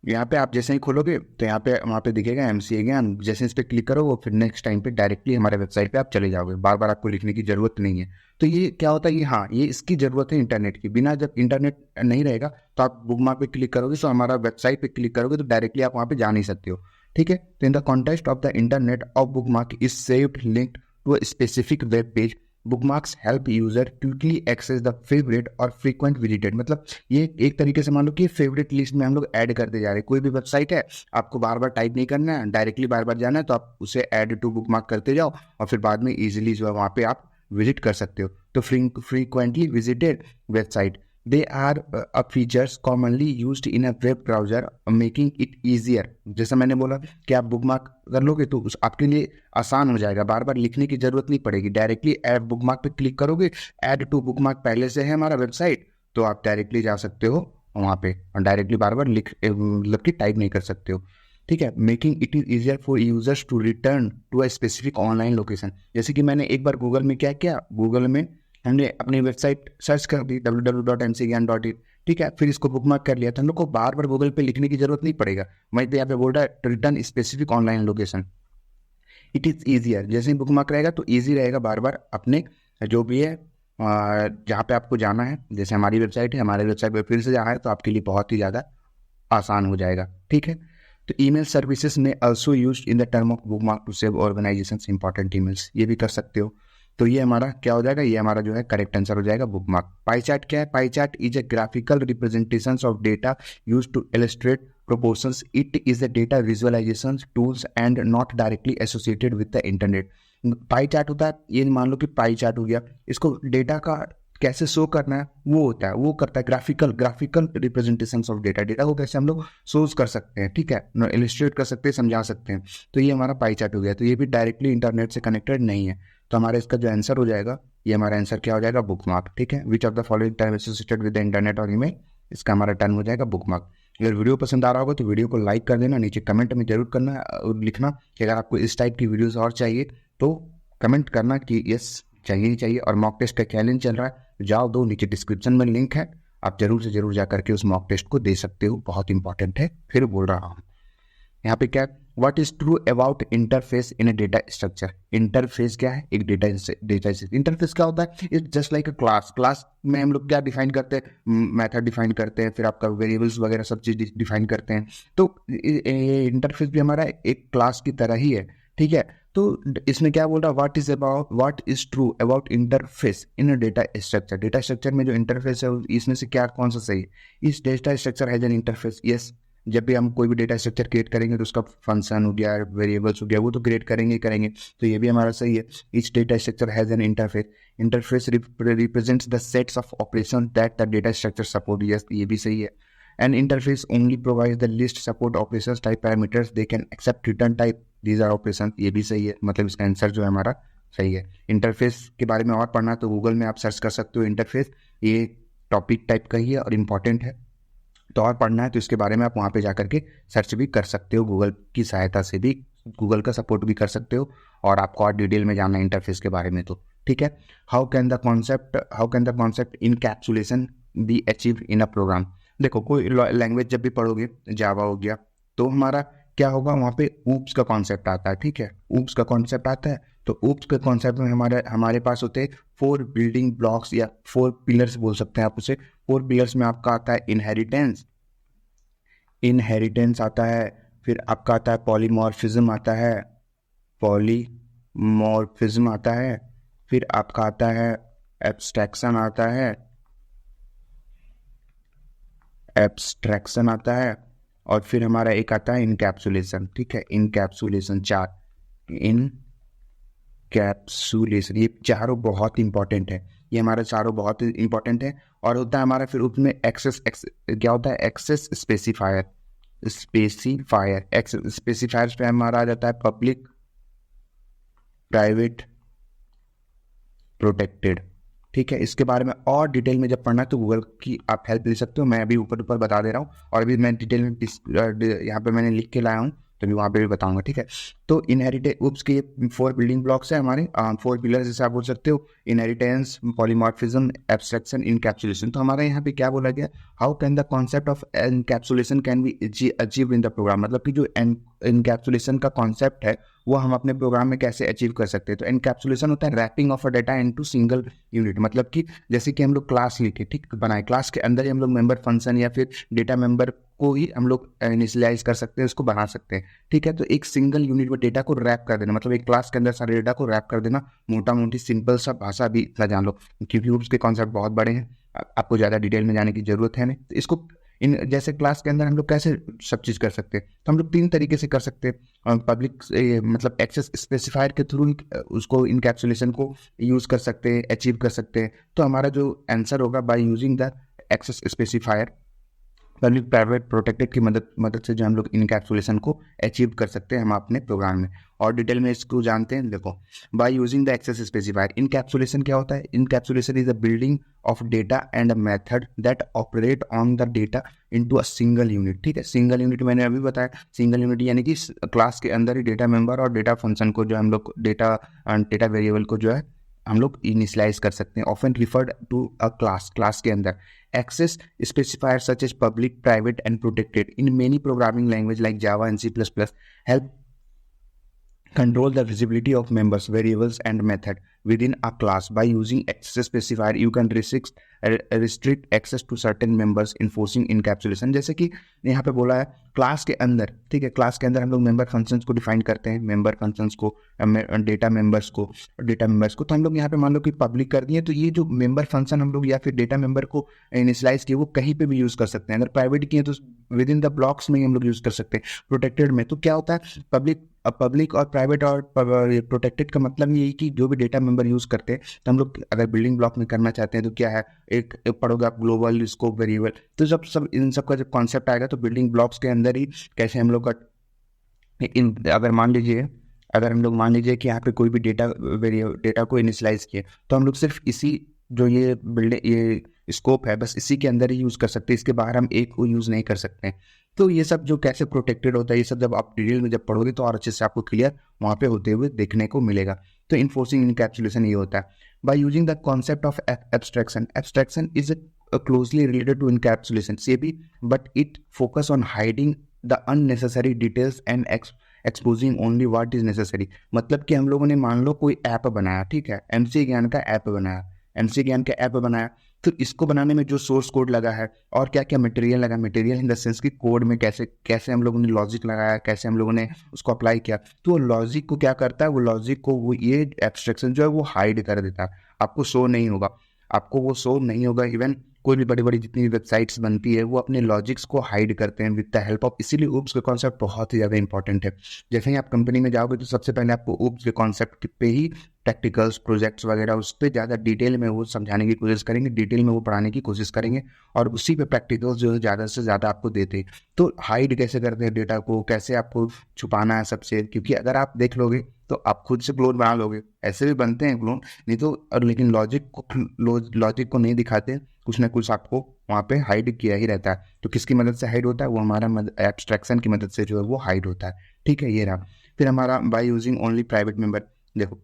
यहाँ पे आप जैसे ही खोलोगे तो यहाँ पे वहाँ पे दिखेगा MC ज्ञान। जैसे इस पर क्लिक करोगे फिर नेक्स्ट टाइम पे डायरेक्टली हमारे वेबसाइट पे आप चले जाओगे, बार बार आपको लिखने की जरूरत नहीं है। तो ये क्या होता है, ये हाँ ये इसकी जरूरत है इंटरनेट की। बिना जब इंटरनेट नहीं रहेगा तो आप बुकमार्क पे क्लिक करोगे तो हमारा वेबसाइट पे क्लिक करोगे तो डायरेक्टली आप वहाँ पे जा नहीं सकते हो, ठीक है। तो in the context of the internet of bookmark is saved linked to a specific web page. Bookmarks help user quickly access the favourite और फ्रीक्वेंट विजिटेड। मतलब ये एक तरीके से मान लो कि फेवरेट लिस्ट में हम लोग ऐड करते जा रहे हैं। कोई भी वेबसाइट है, आपको बार बार टाइप नहीं करना है, डायरेक्टली बार बार जाना है, तो आप उसे ऐड टू बुकमार्क करते जाओ और फिर बाद में इजीली जो है वहाँ पे आप विजिट कर सकते हो। तो frequently visited website, they are features commonly used in a web browser making it easier. जैसा मैंने बोला कि आप बुकमार्क कर लोगे तो उस आपके लिए आसान हो जाएगा, बार बार लिखने की जरूरत नहीं पड़ेगी। डायरेक्टली ऐड बुकमार्क पे क्लिक करोगे, ऐड टू बुकमार्क पहले से है हमारा वेबसाइट, तो आप डायरेक्टली जा सकते हो वहाँ पे और डायरेक्टली बार बार मतलब कि टाइप नहीं कर सकते हो, ठीक है। Making it is easier for users to return to a specific online location. जैसे कि मैंने एक बार गूगल में क्या किया, गूगल में हमने अपनी वेबसाइट सर्च कर दी www.mcgyan.in, ठीक है। फिर इसको बुकमार्क कर लिया तो हम लोग को बार बार गूगल पे लिखने की जरूरत नहीं पड़ेगा। वहीं पे यहाँ पे बोल रहा है return specific online location, it is easier. जैसे ही बुकमार्क रहेगा तो ईजी रहेगा बार बार अपने जो भी है जहाँ पे आपको जाना है। जैसे हमारी वेबसाइट है, हमारे वेबसाइट पर फिर से जाना है तो आपके लिए बहुत ही ज़्यादा आसान हो जाएगा, ठीक है। तो ईमेल सर्विसेज में also use in the term of bookmark to save organisation important emails, ये भी कर सकते हो। तो ये हमारा क्या हो जाएगा, ये हमारा जो है करेक्ट आंसर हो जाएगा बुकमार्क। पाई चार्ट क्या है? Pie chart is a graphical representation of data use to illustrate proportions. It is a data visualization tools and not directly associated with the internet. Pie chart होता है, ये मान लो कि pie chart हो गया, इसको डेटा का कैसे शो करना है वो होता है, वो करता है ग्राफिकल रिप्रेजेंटेशन ऑफ डेटा को कैसे हम लोग शोज कर सकते हैं, ठीक है, इलिस्ट्रेट कर सकते हैं, समझा सकते हैं। तो ये हमारा पाई चार्ट हो गया। तो ये भी डायरेक्टली इंटरनेट से कनेक्टेड नहीं है। तो हमारा इसका जो आंसर हो जाएगा, ये हमारा आंसर क्या हो जाएगा, बुकमार्क, ठीक है। विच of the following term associated with the internet और ईमेल, इसका हमारा टर्म हो जाएगा बुकमार्क। अगर वीडियो पसंद आ रहा होगा तो वीडियो को लाइक कर देना, नीचे कमेंट में जरूर करना और लिखना कि अगर आपको इस टाइप की वीडियोस और चाहिए तो कमेंट करना कि यस चाहिए ही चाहिए। और मॉक टेस्ट का क्या लिंक चल रहा है, जाओ दो, नीचे डिस्क्रिप्शन में लिंक है, आप जरूर से जरूर जा करके उस मॉक टेस्ट को दे सकते हो, बहुत इंपॉर्टेंट है। फिर बोल रहा हूँ यहाँ पे क्या, what is true about interface in A data structure. Interface क्या है, एक डेटा इंटरफेस क्या होता है, it's just like a class. Class में हम लोग क्या डिफाइन करते हैं, मेथड डिफाइन करते हैं, फिर आपका वेरिएबल्स वगैरह सब चीज डिफाइन करते हैं। तो इंटरफेस भी हमारा एक क्लास की तरह ही है, ठीक है। तो इसमें क्या बोल रहा है, what is true about interface in a data structure. Data structure में जो इंटरफेस है इसमें से क्या कौन सा सही है, इस data structure has an interface. Yes, जब भी हम कोई भी डेटा स्ट्रक्चर क्रिएट करेंगे तो उसका फंक्शन हो गया, वेरिएबल्स हो गया, वो तो क्रिएट करेंगे। तो ये भी हमारा सही है, each data structure has an interface. Interface represents the sets of operation that the data structure support. Yes, ये भी सही है। An interface only provides the list support operations type parameters they can accept return type, these are operation. ये भी सही है, मतलब इसका आंसर जो है हमारा सही है। इंटरफेस के बारे में और पढ़ना तो गूगल में आप सर्च कर सकते हो इंटरफेस, ये टॉपिक टाइप का ही है और इम्पॉर्टेंट है। तो और पढ़ना है तो इसके बारे में आप वहाँ पे जा करके सर्च भी कर सकते हो, गूगल की सहायता से भी, गूगल का सपोर्ट भी कर सकते हो, और आपको और डिटेल में जानना है इंटरफेस के बारे में तो ठीक है। How can the concept encapsulation be achieve in a program. देखो, कोई लैंग्वेज जब भी पढ़ोगे, जावा हो गया, तो हमारा क्या होगा, वहाँ पे ऊप्स का कॉन्सेप्ट आता है, ठीक है। ऊप्स का कॉन्सेप्ट आता है, तो ऊप्स के कॉन्सेप्ट में हमारे पास होते हैं 4 बिल्डिंग ब्लॉक्स या 4 पिलर्स बोल सकते हैं आप उसे। 4 पिलर्स में आपका आता है इनहेरिटेंस आता है, फिर आपका आता है पॉलीमॉर्फिज्म आता है, फिर आपका आता है एब्स्ट्रैक्शन आता है, और फिर हमारा एक आता है इनकैप्सुलेशन, ठीक है। इनकैप्सुलेशन, इनकैप्सुलेशन, ये चारों बहुत इंपॉर्टेंट है, ये हमारे चारों बहुत इंपॉर्टेंट है। और होता है हमारा फिर उसमें क्या होता है, एक्सेस स्पेसिफायर पे हमारा आ जाता है पब्लिक, प्राइवेट, प्रोटेक्टेड, ठीक है। इसके बारे में और डिटेल में जब पढ़ना है तो गूगल की आप हेल्प ले सकते हो, मैं अभी ऊपर बता दे रहा हूँ, और अभी मैं डिटेल में यहाँ पे मैंने लिख के लाया हूँ, तो भी वहाँ पे भी बताऊंगा, ठीक है। तो इनहेरिटेंस ऊप्स के 4 बिल्डिंग ब्लॉक्स है हमारे, 4 पिलर्स जैसे आप बोल सकते हो, इनहेरिटेंस, पॉलीमॉर्फिज्म, एब्स्ट्रैक्शन, इनकैप्सुलेशन। तो हमारे यहाँ पे क्या बोला गया, how can the concept of encapsulation can be achieve in the program. मतलब कि जो एनकैप्सुलेशन का कॉन्सेप्ट है वो हम अपने प्रोग्राम में कैसे अचीव कर सकते हैं। तो एनकैप्सुलेशन होता है wrapping of a data into single unit. मतलब कि जैसे कि हम लोग क्लास लिखे, ठीक, बनाए, क्लास के अंदर ही हम लोग मेंबर फंक्शन या फिर डेटा मेंबर को ही हम लोग इनिशियलाइज कर सकते हैं, उसको बना सकते हैं, ठीक है। तो एक सिंगल यूनिट में डेटा को रैप कर देना, मतलब एक क्लास के अंदर सारे डेटा को रैप कर देना, मोटा मोटी सिंपल सा भाषा भी इतना जान लो, क्योंकि उसके कॉन्सेप्ट बहुत बड़े हैं, आपको ज़्यादा डिटेल में जाने की जरूरत है नहीं। तो इसको इन जैसे क्लास के अंदर हम लोग कैसे सब चीज़ कर सकते हैं, तो हम लोग 3 तरीके से कर सकते हैं। पब्लिक मतलब एक्सेस स्पेसिफायर के थ्रू उसको इनकैप्सुलेशन को यूज़ कर सकते हैं, अचीव कर सकते हैं। तो हमारा जो आंसर होगा, by using the access specifier, public private protected की मदद से जो हम लोग इनकैप्सुलेशन को अचीव कर सकते हैं हम अपने प्रोग्राम में। और डिटेल में इसको जानते हैं, देखो, by using the access specifier. Encapsulation क्या होता है, encapsulation is the building of data and a method that operate on the data into a single unit, ठीक है। सिंगल यूनिट मैंने अभी बताया, सिंगल यूनिट यानी कि क्लास के अंदर ही डेटा मेंबर और डेटा फंक्शन को जो हम लोग डेटा वेरिएबल को जो है हम लोग इनिशियलाइज कर सकते हैं। Often referred to a class के अंदर access specifiers such as public, private and protected in many programming language like Java and C++ help control the visibility of members, variables and method within a class. By using access specifier you can restrict access to certain members, enforcing encapsulation। जैसे कि यहाँ पे बोला है class के अंदर, ठीक है, क्लास के अंदर हम लोग मेंबर फंक्शंस को डिफाइन करते हैं, मेंबर फंक्शंस को, डेटा मेंबर्स को। तो हम लोग यहाँ पे मान लो कि पब्लिक कर दिए, तो ये जो मेंबर फंक्शन हम लोग या फिर डेटा मेंबर को इनिशियलाइज किए वो कहीं पे भी यूज कर सकते हैं। अगर प्राइवेट किए तो विद इन द ब्लॉक्स में ही हम लोग यूज कर सकते हैं। प्रोटेक्टेड में तो क्या होता है, पब्लिक और प्राइवेट और प्रोटेक्टेड का मतलब ये है कि जो भी डेटा मेंबर यूज करते हैं, तो हम लोग अगर बिल्डिंग ब्लॉक में करना चाहते हैं तो क्या है, एक पढ़ोगे आप ग्लोबल स्कोप वेरिएबल, तो जब सब इन सब का जब कॉन्सेप्ट आएगा तो बिल्डिंग ब्लॉक्स के अंदर ही कैसे हम लोग का अगर हम लोग मान लीजिए कि यहाँ पे कोई भी डेटा को इनिशियलाइज किए, तो हम लोग सिर्फ इसी जो ये स्कोप है बस इसी के अंदर ही यूज कर सकते हैं, इसके बाहर हम एक को यूज नहीं कर सकते हैं, तो ये सब जो कैसे प्रोटेक्टेड होता है, ये सब जब आप डिटेल में जब पढ़ोगे तो और अच्छे से आपको क्लियर वहाँ पे होते हुए देखने को मिलेगा। तो इन्फोर्सिंग इनकैप्सुलेशन ये होता है by using the concept of abstraction. Abstraction is closely related to encapsulation से भी, but it focus on hiding the unnecessary details and exposing only what is necessary. मतलब कि हम लोगों ने मान लो कोई ऐप बनाया, ठीक है, एमसी ज्ञान का ऐप बनाया, एमसी ज्ञान का ऐप बनाया, तो इसको बनाने में जो सोर्स कोड लगा है और क्या क्या मटेरियल लगा, मटेरियल इन द सेंस कि कोड में कैसे कैसे हम लोगों ने लॉजिक लगाया, कैसे हम लोगों ने उसको अप्लाई किया, तो वो लॉजिक को क्या करता है, वो लॉजिक को वो ये एब्स्ट्रैक्शन जो है वो हाइड कर देता है, आपको शो नहीं होगा, आपको वो शो नहीं होगा। इवन कोई भी बड़ी बड़ी जितनी वेबसाइट्स बनती है वो अपने लॉजिक्स को हाइड करते हैं विद द हेल्प ऑफ, इसीलिए ऊप्स का कॉन्सेप्ट बहुत ही ज़्यादा इंपॉर्टेंट है। जैसे ही आप कंपनी में जाओगे तो सबसे पहले आपको ऊप्स के कॉन्सेप्ट पे ही प्रैक्टिकल्स प्रोजेक्ट्स वगैरह उस पर ज़्यादा डिटेल में वो समझाने की कोशिश करेंगे, डिटेल में वो पढ़ाने की कोशिश करेंगे और उसी पे प्रैक्टिकल्स जो है ज़्यादा से ज़्यादा आपको देते हैं। तो हाइड कैसे करते हैं डेटा को, कैसे आपको छुपाना है सबसे, क्योंकि अगर आप देख लोगे तो आप खुद से क्लोन बना लोगे, ऐसे भी बनते हैं क्लोन, नहीं तो और लेकिन लॉजिक को नहीं दिखाते, कुछ ना कुछ आपको वहाँ पे हाइड किया ही रहता है। तो किसकी मदद से हाइड होता है, वो हमारा एब्स्ट्रैक्शन की मदद से जो है वो हाइड होता है। ठीक है, ये रहा। फिर हमारा by using only private member. देखो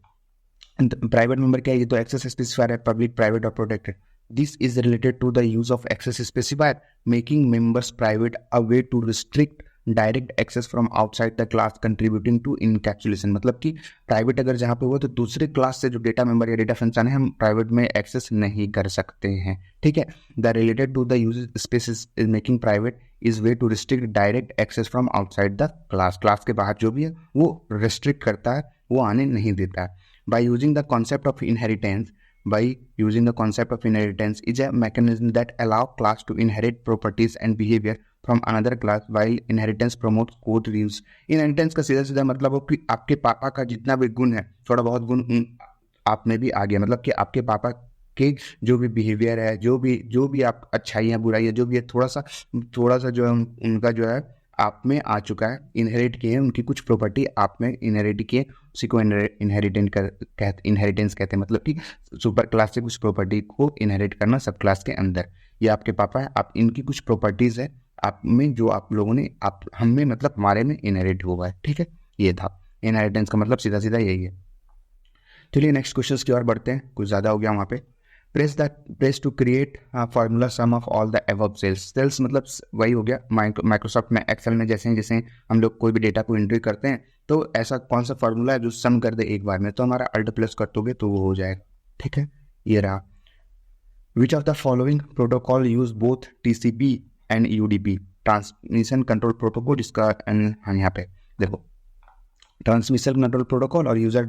प्राइवेट मेंबर क्या है, ये तो एक्सेस स्पेसिफायर है, पब्लिक, प्राइवेट और protected. This is related to the use of access specifier making members private, a way to restrict direct access from outside the class contributing to encapsulation. मतलब कि private अगर जहाँ पे हुआ तो दूसरे क्लास से जो डेटा मेंबर या डेटा फंक्शन है हम प्राइवेट में एक्सेस नहीं कर सकते हैं। ठीक है, the related to the use space is making private is way to restrict direct access from outside the class. Class के बाहर जो भी है वो रिस्ट्रिक्ट करता है, वो आने नहीं देता है। By using the concept of inheritance, is a mechanism that allow class to inherit properties and behavior from another class, while inheritance promotes code reuse. Inheritance का सीधा सीधा मतलब हो कि आपके पापा का जितना भी गुण है, थोड़ा बहुत गुण आप में भी आ गया, मतलब कि आपके पापा के जो भी बिहेवियर है, जो भी आप अच्छाई है, बुराई है, जो भी है, थोड़ा सा जो है उनका जो है आप में आ चुका है, इनहेरिट किए हैं, उनकी कुछ प्रॉपर्टी आप में इनहेरिट किए, उसी को इनहेरिटेंस कहते हैं। मतलब कि सुपर क्लास से कुछ प्रॉपर्टी को इनहेरिट करना सब क्लास के अंदर। ये आपके पापा है, आप इनकी कुछ प्रॉपर्टीज है आप में जो आप लोगों ने आप हम में मतलब हमारे में इनहेरिट हुआ है। ठीक है, ये था इनहेरिटेंस का मतलब, सीधा सीधा यही है। चलिए नेक्स्ट क्वेश्चन की ओर बढ़ते हैं, कुछ ज़्यादा हो गया वहाँ पे। Press to create formula sum of all the above cells मतलब वही हो गया माइक्रोसॉफ्ट में, एक्सेल में जैसे हम लोग कोई भी डेटा को एंट्री करते हैं तो ऐसा कौन सा फार्मूला है जो सम कर दे एक बार में, तो हमारा अल्ट प्लस कर दोगे तो वो हो जाएगा। ठीक है, ये रहा। विच of the following protocol use both TCP and UDP, transmission control protocol. इसका यहाँ पे देखो, ट्रांसमिशन कंट्रोल प्रोटोकॉल और यूजर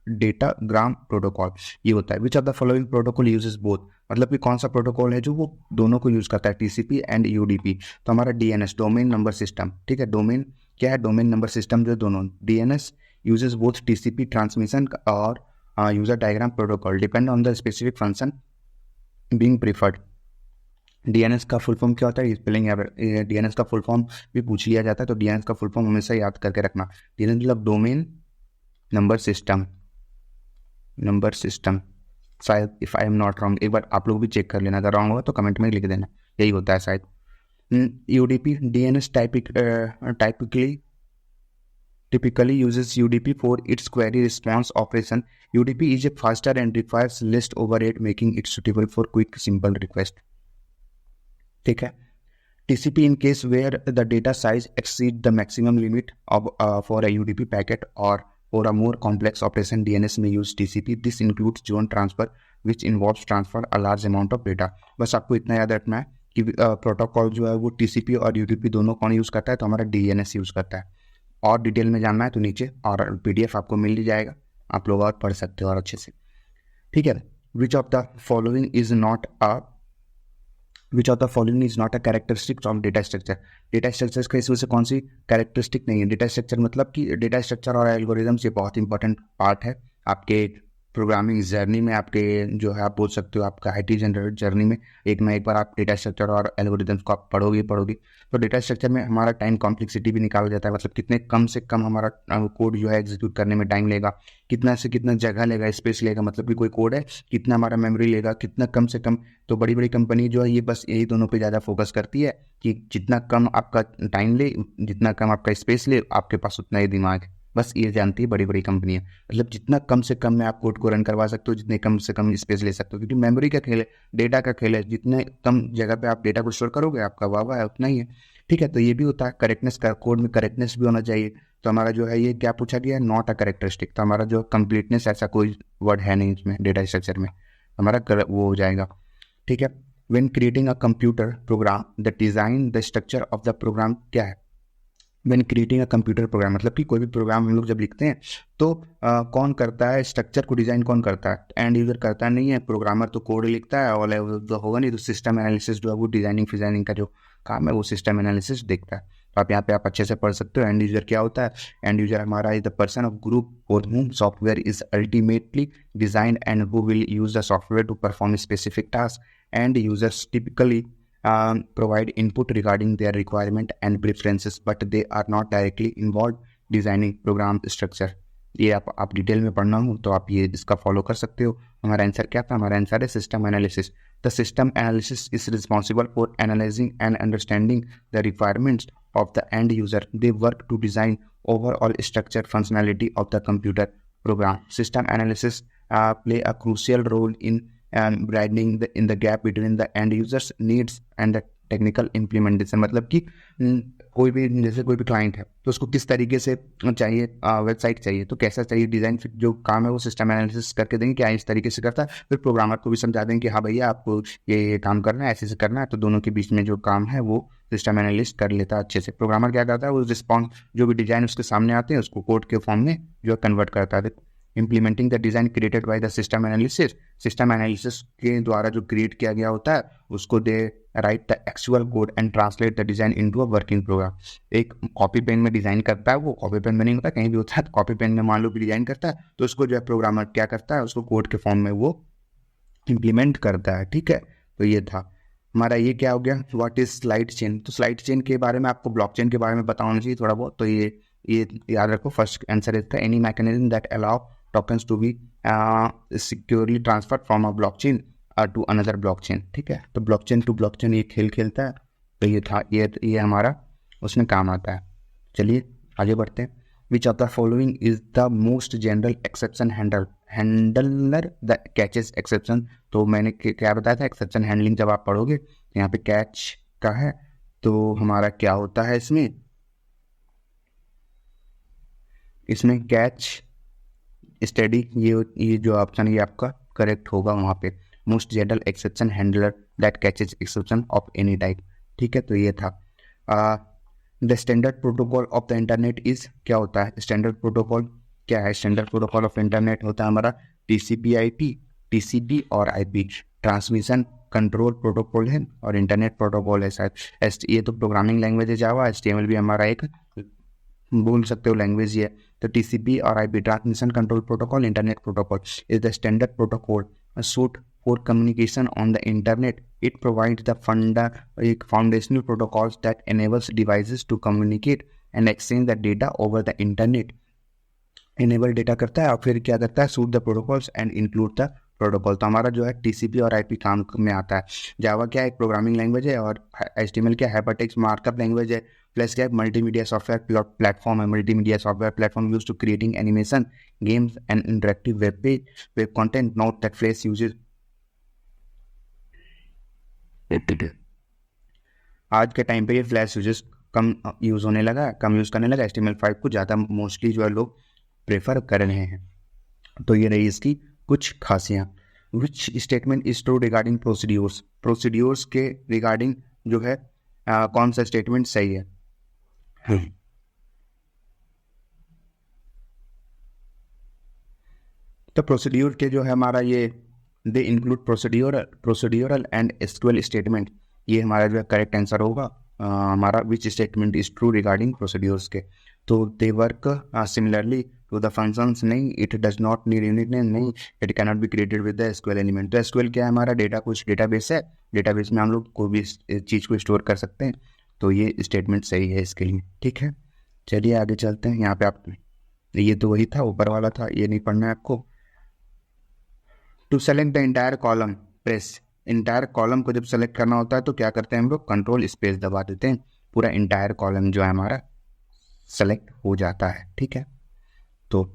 डेटाग्राम प्रोटोकॉल, ये होता है। विच of the following protocol uses both, मतलब कि कौन सा प्रोटोकॉल है जो वो दोनों को यूज करता है, TCP एंड UDP। तो हमारा DNS, डोमेन नंबर सिस्टम। ठीक है, डोमेन क्या है, डोमेन नंबर सिस्टम जो दोनों, DNS uses both TCP transmission और user diagram protocol depend on the specific function being preferred. DNS का फुल फॉर्म क्या होता है, स्पेलिंग DNS का फुल फॉर्म भी पूछ लिया जाता है, तो DNS का फुल फॉर्म हमेशा याद करके रखना। DNS मतलब डोमेन नंबर सिस्टम शायद, if I am not wrong, एक बार आप लोग भी चेक कर लेना, अगर रॉन्ग होगा तो कमेंट में लिख देना, यही होता है शायद। UDP, DNS typically uses UDP for its query response operation. UDP is a faster and requires less overhead, making it suitable for quick simple request. ठीक है, TCP in case where the data size exceed the maximum limit of for a UDP packet, or for a more complex operation DNS may use TCP. This includes zone transfer which involves transfer a large amount of data. बस आपको इतना याद रखना है कि protocol जो है वो TCP और UDP दोनों कौन यूज़ करता है, तो हमारा DNS यूज़ करता है। और डिटेल में जानना है तो नीचे और PDF आपको मिल ही जाएगा, आप लोग और पढ़ सकते हो और अच्छे से। ठीक है, विच of the following is not a characteristic of data structure. Data structure का इसमें से कौन सी कैरेक्टरिस्टिक नहीं है। डेटा स्ट्रक्चर मतलब कि डेटा स्ट्रक्चर और एल्गोरिदम्स ये बहुत इंपॉर्टेंट पार्ट है आपके प्रोग्रामिंग जर्नी में आपके जो है आप बोल सकते हो आपका आईटी जनरेटेड जर्नी में एक ना एक बार आप डेटा स्ट्रक्चर और एल्गोरिदम्स को आप पढ़ोगे तो डेटा स्ट्रक्चर में हमारा टाइम कॉम्प्लेक्सिटी भी निकाला जाता है, मतलब कितने कम से कम हमारा कोड जो है एग्जीक्यूट करने में टाइम लेगा, कितना से कितना जगह लेगा, स्पेस लेगा, मतलब कि कोई कोड है कितना हमारा मेमोरी लेगा, कितना कम से कम। तो बड़ी बड़ी कंपनी जो है ये बस यही दोनों पे ज़्यादा फोकस करती है कि जितना कम आपका टाइम ले, जितना कम आपका स्पेस ले, आपके पास उतना ही दिमाग है। बस ये जानती है बड़ी बड़ी कंपनियां, मतलब जितना कम से कम में आप कोड को रन करवा सकते हो, जितने कम से कम स्पेस ले सकते हो, क्योंकि मेमोरी का खेल है, डेटा का खेल है, जितने कम जगह पे आप डेटा को स्टोर करोगे आपका वाह है उतना ही है। ठीक है, तो ये भी होता है करेक्टनेस का, कोड में करेक्टनेस भी होना चाहिए। तो हमारा जो है ये क्या पूछा गया, नॉट अ करेक्टरिस्टिक, तो हमारा जो कंप्लीटनेस ऐसा कोई वर्ड है नहीं इसमें, डेटा स्ट्रक्चर में हमारा वो हो जाएगा। ठीक है, when creating a computer program the design the structure of the program क्या है, when creating a computer program, मतलब कि कोई भी प्रोग्राम हम लोग जब लिखते हैं तो कौन करता है स्ट्रक्चर को, डिजाइन कौन करता है, एंड यूजर करता नहीं है, प्रोग्रामर तो कोड लिखता है और तो होगा नहीं, तो सिस्टम एनालिसिस जो है वो डिजाइनिंग फिजाइनिंग का जो काम है वो सिस्टम एनालिसिस देखता है। तो आप यहाँ पे आप अच्छे से पढ़ सकते हो। एंड यूजर क्या होता है, एंड यूजर हमारा is the person of group for whom software is ultimately design and who will use the software to perform specific task, and users typically provide input regarding their requirement and preferences, but they are not directly involved designing program structure। ये आप detail में पढ़ना हो तो आप ये इसका follow कर सकते हो। हमारा आंसर क्या था, हमारा आंसर है system analysis. The system analysis is responsible for analysing and understanding the requirements of the end user. They work to design overall structure functionality of the computer program. System analysis play a crucial role in bridging in the gap between the end users needs and the technical implementation, मतलब कि कोई भी जैसे कोई भी client है तो उसको किस तरीके से चाहिए वेबसाइट चाहिए, तो कैसा चाहिए डिज़ाइन, फिर जो काम है वो सिस्टम एनालिसिस करके देंगे क्या इस तरीके से करता है, फिर प्रोग्रामर को भी समझा देंगे कि हाँ भैया आपको ये काम करना है, ऐसे से करना है। तो दोनों के बीच में जो काम है वो सिस्टम एनालिस्ट कर लेता है अच्छे से। प्रोग्रामर क्या करता है, वो रिस्पॉन्स जो भी डिज़ाइन उसके सामने आते हैं उसको कोड के फॉर्म में जो कन्वर्ट करता है। Implementing the design created by the system analysis, system analysis के द्वारा जो क्रिएट किया गया होता है उसको they write the actual code and translate the design into a working program. एक कॉपी पेन में डिज़ाइन करता है, वो कॉपी पेन में नहीं होता, कहीं भी होता है, तो कॉपी पेन में मान लो भी डिज़ाइन करता है तो उसको जो है प्रोग्रामर क्या करता है, उसको कोड के फॉर्म में वो इम्प्लीमेंट करता है। ठीक है, तो ये था हमारा, ये क्या हो गया, व्हाट इज स्लाइड चेन। तो स्लाइड चेन के बारे में आपको ब्लॉकचेन के बारे में पता होना चाहिए थोड़ा बहुत, तो ये याद रखो। फर्स्ट आंसर इसका any mechanism that allow tokens to be securely transfer from a blockchain to another blockchain. ठीक है, तो ब्लॉकचेन टू ब्लॉकचेन ये खेल खेलता है, तो ये था, ये हमारा उसमें काम आता है। चलिए आगे बढ़ते हैं। Which of the following is the most general exception handler the catches exception. तो मैंने क्या बताया था, एक्सेप्शन हैंडलिंग जब आप पढ़ोगे यहाँ पे कैच का है, तो हमारा क्या होता है इसमें कैच स्टडी, ये जो ऑप्शन ये आपका करेक्ट होगा वहाँ पे। Most general exception handler that catches exception of any type. ठीक है, तो ये था। The standard protocol of the internet is, क्या होता है स्टैंडर्ड प्रोटोकॉल, क्या है स्टैंडर्ड प्रोटोकॉल ऑफ इंटरनेट, होता है हमारा TCP/IP, TCP और IP ट्रांसमिशन कंट्रोल प्रोटोकॉल है, और इंटरनेट प्रोटोकॉल है शायद। ये तो प्रोग्रामिंग लैंग्वेज है जावा, HTML भी हमारा एक बोल सकते हो लैंग्वेज ये। तो TCP और IP transmission control protocol, internet protocol is the standard protocol suit for communication on the internet. It provides the foundational protocols that enables devices to communicate and exchange the data over the internet. Enable data करता है और फिर क्या करता है, suit the protocols and include the protocol। तो हमारा जो है TCP और IP काम में आता है। जावा क्या एक प्रोग्रामिंग लैंग्वेज है, और HTML क्या हाइपरटेक्स्ट मार्कअप लैंग्वेज है, प्लस क्या मल्टीमीडिया सॉफ्टवेयर प्लेटफॉर्म है। Multimedia software platform use to creating animation, games and interactive web page, web content. Note that fresh uses आज के टाइम पे ये फ्लैश यूजेस कम यूज़ होने लगा, कम यूज़ करने लगा, HTML5 को ज़्यादा मोस्टली जो है लोग प्रेफर कर रहे हैं। तो ये रही इसकी कुछ खासियाँ। Which statement is true regarding procedures, procedures के रिगार्डिंग जो है कौन सा स्टेटमेंट सही है। तो प्रोसीड्यूर के जो है हमारा ये they include procedural and SQL statement, ये हमारा जो है करेक्ट आंसर होगा हमारा। Which statement is true regarding procedures के, तो they work similarly to the functions नहीं, it does not need unit name नहीं, it can not be created with the SQL element. तो एसक्यूएल क्या है हमारा, डेटा कुछ डेटाबेस है, डेटाबेस में हम लोग कोई भी चीज़ को स्टोर कर सकते हैं। तो ये स्टेटमेंट सही है इसके लिए, ठीक है। चलिए आगे चलते हैं। यहाँ पे आप, ये तो वही था, ऊपर वाला था, ये नहीं पढ़ना है आपको। To select the entire column press, entire column को जब सेलेक्ट करना होता है तो क्या करते हैं हम लोग, कंट्रोल स्पेस दबा देते हैं, पूरा इंटायर कॉलम जो है हमारा सेलेक्ट हो जाता है, ठीक है। तो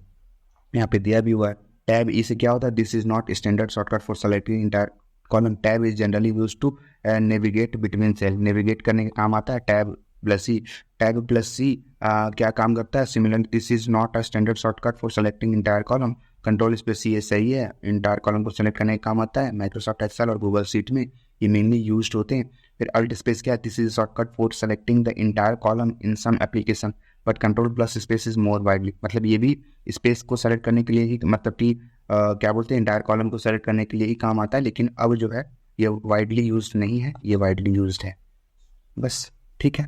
यहाँ पे दिया भी हुआ है टैब ई से क्या होता है, this is not standard shortcut for selecting entire column, tab is generally use to navigate between cell, navigate करने का काम आता है tab plus C. Tab plus C क्या काम करता है, similar this is not a standard shortcut for selecting entire column, control space C, ये सही है, इंटायर कॉलम को सेलेक्ट करने का काम आता है माइक्रोसॉफ्ट एक्सेल और गूगल शीट में, ये मेनली यूज्ड होते हैं। फिर अल्ट स्पेस क्या है, this is shortcut for selecting the entire column in some application but control plus space is more widely, मतलब ये भी स्पेस को सेलेक्ट करने के लिए ही, मतलब कि क्या बोलते हैं, इंटायर कॉलम को सेलेक्ट करने के लिए ही काम आता है, लेकिन अब जो है ये वाइडली यूज्ड नहीं है, ये वाइडली यूज्ड है बस, ठीक है।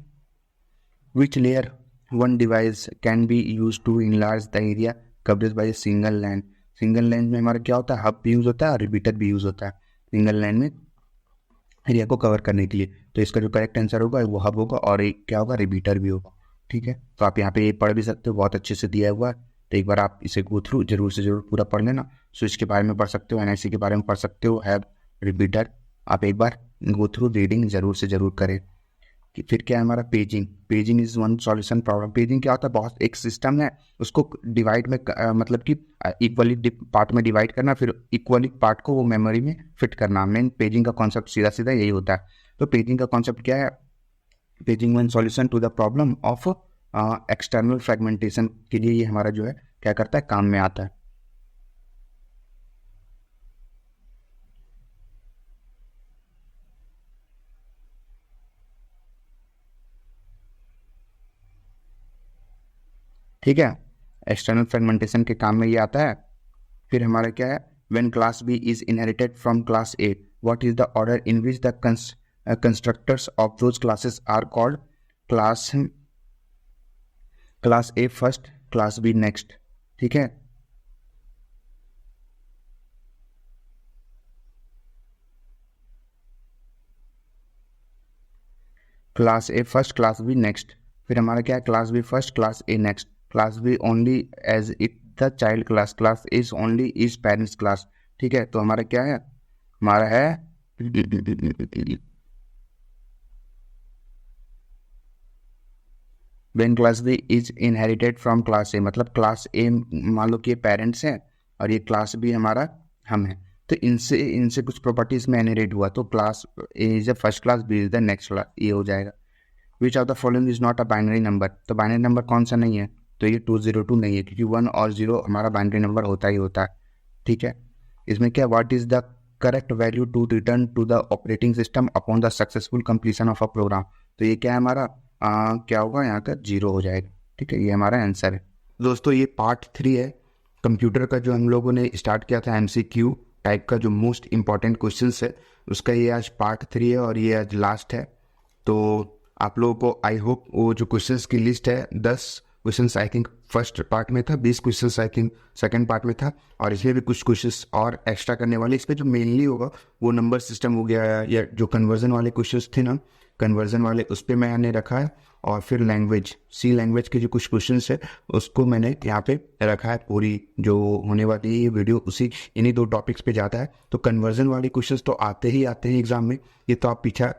Which layer one device can be use to enlarge the area coverage by single land, single land में हमारा क्या होता है, हब भी यूज होता है और रिपीटर भी यूज होता है सिंगल लैंड में एरिया को कवर करने के लिए। तो इसका जो करेक्ट आंसर होगा वो हब होगा और एक क्या होगा, रिपीटर भी होगा, ठीक है। तो आप यहाँ पे ये पढ़ भी सकते हो, बहुत अच्छे से दिया हुआ है, तो एक बार आप इसे गो थ्रू जरूर से जरूर पूरा पढ़ लेना। स्विच के बारे में पढ़ सकते हो, एनआईसी के बारे में पढ़ सकते हो, हैव, रिपीटर, आप एक बार गो थ्रू रीडिंग जरूर से जरूर करें। कि फिर क्या है हमारा paging, paging is one solution problem. Paging क्या होता है, बहुत एक सिस्टम है उसको डिवाइड में मतलब कि इक्वली पार्ट में डिवाइड करना, फिर इक्वली पार्ट को वो मेमोरी में फिट करना, मेन पेजिंग का कॉन्सेप्ट सीधा सीधा यही होता है। तो पेजिंग का कॉन्सेप्ट क्या है, paging one solution to the problem of external fragmentation के लिए ये हमारा जो है क्या करता है, काम में आता है। ठीक है, एक्सटर्नल फ्रेगमेंटेशन के काम में ये आता है। फिर हमारा क्या है, when class B is inherited from class A, what is the order in which the constructors of those classes are called, class A first, class B next, ठीक है। Class A first, class B next. फिर हमारा क्या है, class B first, class A next, class B only as it the child class, class is only is parents class, ठीक है। तो हमारा क्या है, हमारा है when class B is inherited from class A, मतलब क्लास ए मान लो कि पेरेंट्स हैं और ये क्लास बी हमारा हम है, तो इनसे कुछ प्रॉपर्टीज में इनहेरिट हुआ, तो class A is the first class, B is the next class, ये हो जाएगा। Which of the following is not a binary number, तो बाइनरी नंबर कौन सा नहीं है, तो ये 202 नहीं है, क्योंकि 1 और 0 हमारा बाइनरी नंबर होता ही होता है, ठीक है। इसमें क्या, what is the correct value to return to the operating system upon the successful completion of a program, तो ये क्या है हमारा क्या होगा, यहाँ का 0 हो जाएगा, ठीक है, ये हमारा आंसर है। दोस्तों ये पार्ट 3 है कंप्यूटर का, जो हम लोगों ने स्टार्ट किया था MCQ टाइप का, जो मोस्ट इंपॉर्टेंट क्वेश्चन है उसका ये आज पार्ट 3 है और ये आज लास्ट है। तो आप लोगों को आई होप वो जो क्वेश्चंस की लिस्ट है, 10 questions I think first part में था, 20 questions I think second part में था, और इसमें भी कुछ क्वेश्चंस और एक्स्ट्रा करने वाले। इस पर जो मेनली होगा वो नंबर सिस्टम हो गया, या जो कन्वर्जन वाले क्वेश्चंस थे ना, कन्वर्जन वाले, उस पर मैंने रखा है, और फिर लैंग्वेज, सी लैंग्वेज के जो कुछ क्वेश्चंस है उसको मैंने यहाँ पे रखा है। पूरी जो होने वाली ये वीडियो उसी इन्हीं 2 टॉपिक्स पे जाता है। तो कन्वर्जन वाले क्वेश्चंस तो आते ही आते हैं एग्जाम में, ये तो आप पीछा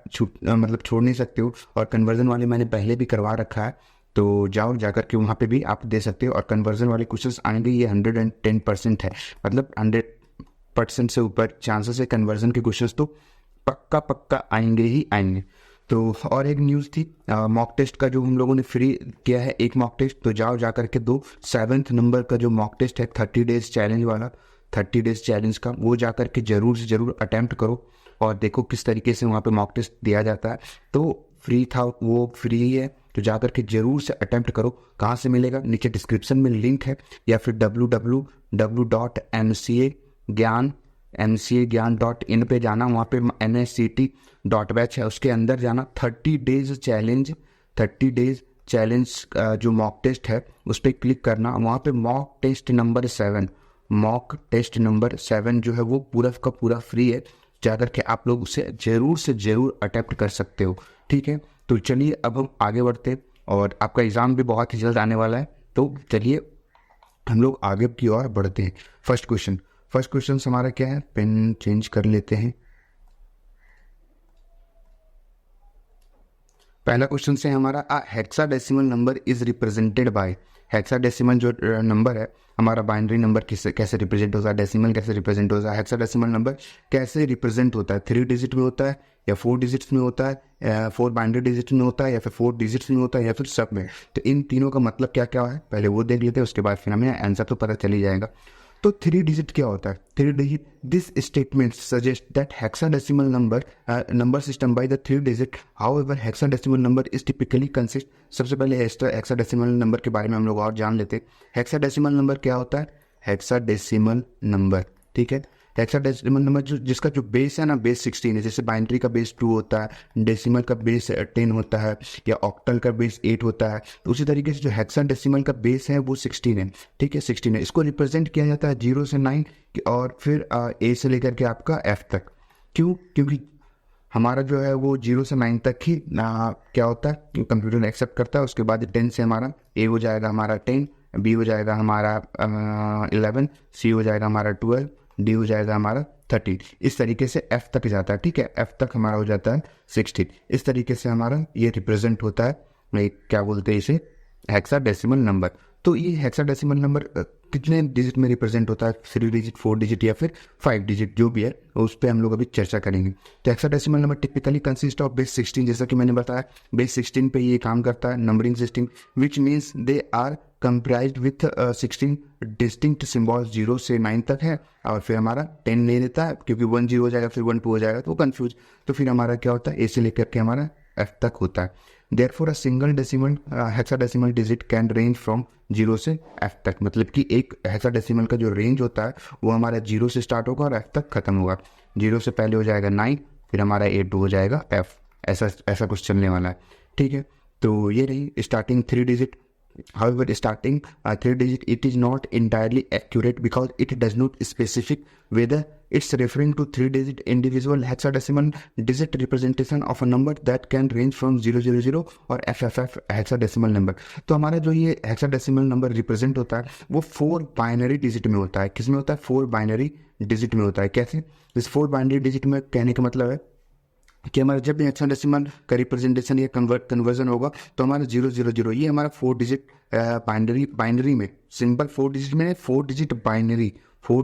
मतलब छोड़ नहीं सकते हो, और कन्वर्जन वाले मैंने पहले भी करवा रखा है, तो जाओ जाकर के वहाँ पे भी आप दे सकते हो। और कन्वर्जन वाले क्वेश्चंस आएंगे, ये 110% है, मतलब 100% से ऊपर चांसेस है कन्वर्जन के क्वेश्चंस तो पक्का आएंगे ही आएंगे। तो और एक न्यूज़ थी मॉक टेस्ट का, जो हम लोगों ने फ्री किया है एक मॉक टेस्ट, तो जाओ जा करके 7th नंबर का जो मॉक टेस्ट है 30 डेज चैलेंज वाला, 30 डेज चैलेंज का, वो जा करके जरूर से जरूर अटैम्प्ट करो और देखो किस तरीके से वहाँ पे मॉक टेस्ट दिया जाता है। तो फ्री था, वो फ्री ही है, तो जा करके जरूर से अटैम्प्ट करो। कहाँ से मिलेगा, नीचे डिस्क्रिप्शन में लिंक है, या फिर www.mcagyan.in पे जाना, वहाँ पे NICT.batch है, उसके अंदर जाना, 30 डेज चैलेंज जो मॉक टेस्ट है उस पर क्लिक करना, वहाँ पे मॉक टेस्ट नंबर 7 जो है वो पूरा का पूरा फ्री है, जाकर के आप लोग उसे ज़रूर से ज़रूर अटेम्प्ट कर सकते हो। ठीक है, तो चलिए अब हम आगे बढ़ते हैं और आपका एग्ज़ाम भी बहुत ही जल्द आने वाला है, तो चलिए हम लोग आगे की ओर बढ़ते हैं। फर्स्ट क्वेश्चन हमारा क्या है, पेन चेंज कर लेते हैं। पहला क्वेश्चन से हमारा hexadecimal number is represented by, hexadecimal जो नंबर है हमारा बाइनरी नंबर कैसे रिप्रेजेंट होता है, डेसिमल कैसे रिप्रेजेंट होता है, हेक्साडेसिमल नंबर कैसे रिप्रेजेंट होता है, 3 डिजिट में होता है या 4 डिजिट्स में होता है, 4 बाइनरी डिजिट में होता है या फिर 4 डिजिट्स में होता है या फिर सब में। तो इन तीनों का मतलब क्या क्या है पहले वो देख लेते हैं, उसके बाद फिर हमें आंसर तो पता चल ही जाएगा। तो 3 डिजिट क्या होता है, 3 digit, this statement suggest that hexadecimal number system by the 3 digit, however hexadecimal number is typically consist. सबसे पहले हेक्साडेसिमल नंबर के बारे में हम लोग और जान लेते हैं। हेक्साडेसिमल नंबर क्या होता है, हेक्साडेसिमल नंबर, ठीक है, हेक्साडेसिमल नंबर जो जिसका जो बेस है ना, बेस 16 है। जैसे बाइनरी का बेस 2 होता है, डेसिमल का बेस 10 होता है या ऑक्टल का बेस 8 होता है, तो उसी तरीके से जो हेक्साडेसिमल का बेस है वो 16 है। ठीक है, 16 है। इसको रिप्रेजेंट किया जाता है 0 से 9 और फिर ए से लेकर के आपका एफ तक। क्यों, क्योंकि हमारा जो है वो 0 से 9 तक ही क्या होता है, कंप्यूटर एक्सेप्ट करता है। उसके बाद 10 से हमारा ए हो जाएगा हमारा 10, बी हो जाएगा हमारा 11, सी हो जाएगा हमारा 12, डी हो जाएगा हमारा 13। इस तरीके से एफ तक जाता है। ठीक है, एफ तक हमारा हो जाता है 16। इस तरीके से हमारा ये रिप्रेजेंट होता है, क्या बोलते हैं इसे, हेक्साडेसिमल नंबर। तो ये हेक्साडेसिमल नंबर कितने डिजिट में रिप्रेजेंट होता है, 3 डिजिट, 4 डिजिट या फिर 5 डिजिट, जो भी है उस पर हम लोग अभी चर्चा करेंगे। तो hexadecimal number typically consist of base 16, जैसा कि मैंने बताया बेस 16 पे ये काम करता है numbering system, which means they are comprised with 16 distinct symbols. 0 से 9 तक है और फिर हमारा 10 ले लेता है, क्योंकि 1 0 हो जाएगा फिर 1 2 हो जाएगा तो वो कन्फ्यूज। तो फिर हमारा क्या होता है, ए से लेकर के हमारा एफ तक होता है। Therefore a single decimal hexadecimal digit can range from 0 से एफ तक, मतलब कि एक हेक्साडेसिमल का जो रेंज होता है वो हमारा 0 से स्टार्ट होगा और एफ तक खत्म होगा। 0 से पहले हो जाएगा 9, फिर हमारा 8 हो जाएगा एफ, ऐसा कुछ चलने वाला है। ठीक है, तो ये रही starting 3 digit. However, starting 3 digit, it is not entirely accurate because it does not specify whether it's referring to 3 digit individual hexadecimal digit representation of a number that can range from 000 और FFF hexadecimal number। तो हमारा जो ये hexadecimal number represent होता है वो 4 binary digit में होता है। किस में होता है, 4 बाइनरी डिजिट में होता है। कैसे, इस 4 बाइनरी डिजिट में कहने का मतलब है कि हमारा जब भी हेक्साडेसिमल का रिप्रेजेंटेशन या कन्वर्जन होगा तो हमारा 000 ये हमारा 4 डिजिट बाइनरी में, सिंपल 4 डिजिट में 4 डिजिट बाइनरी, 4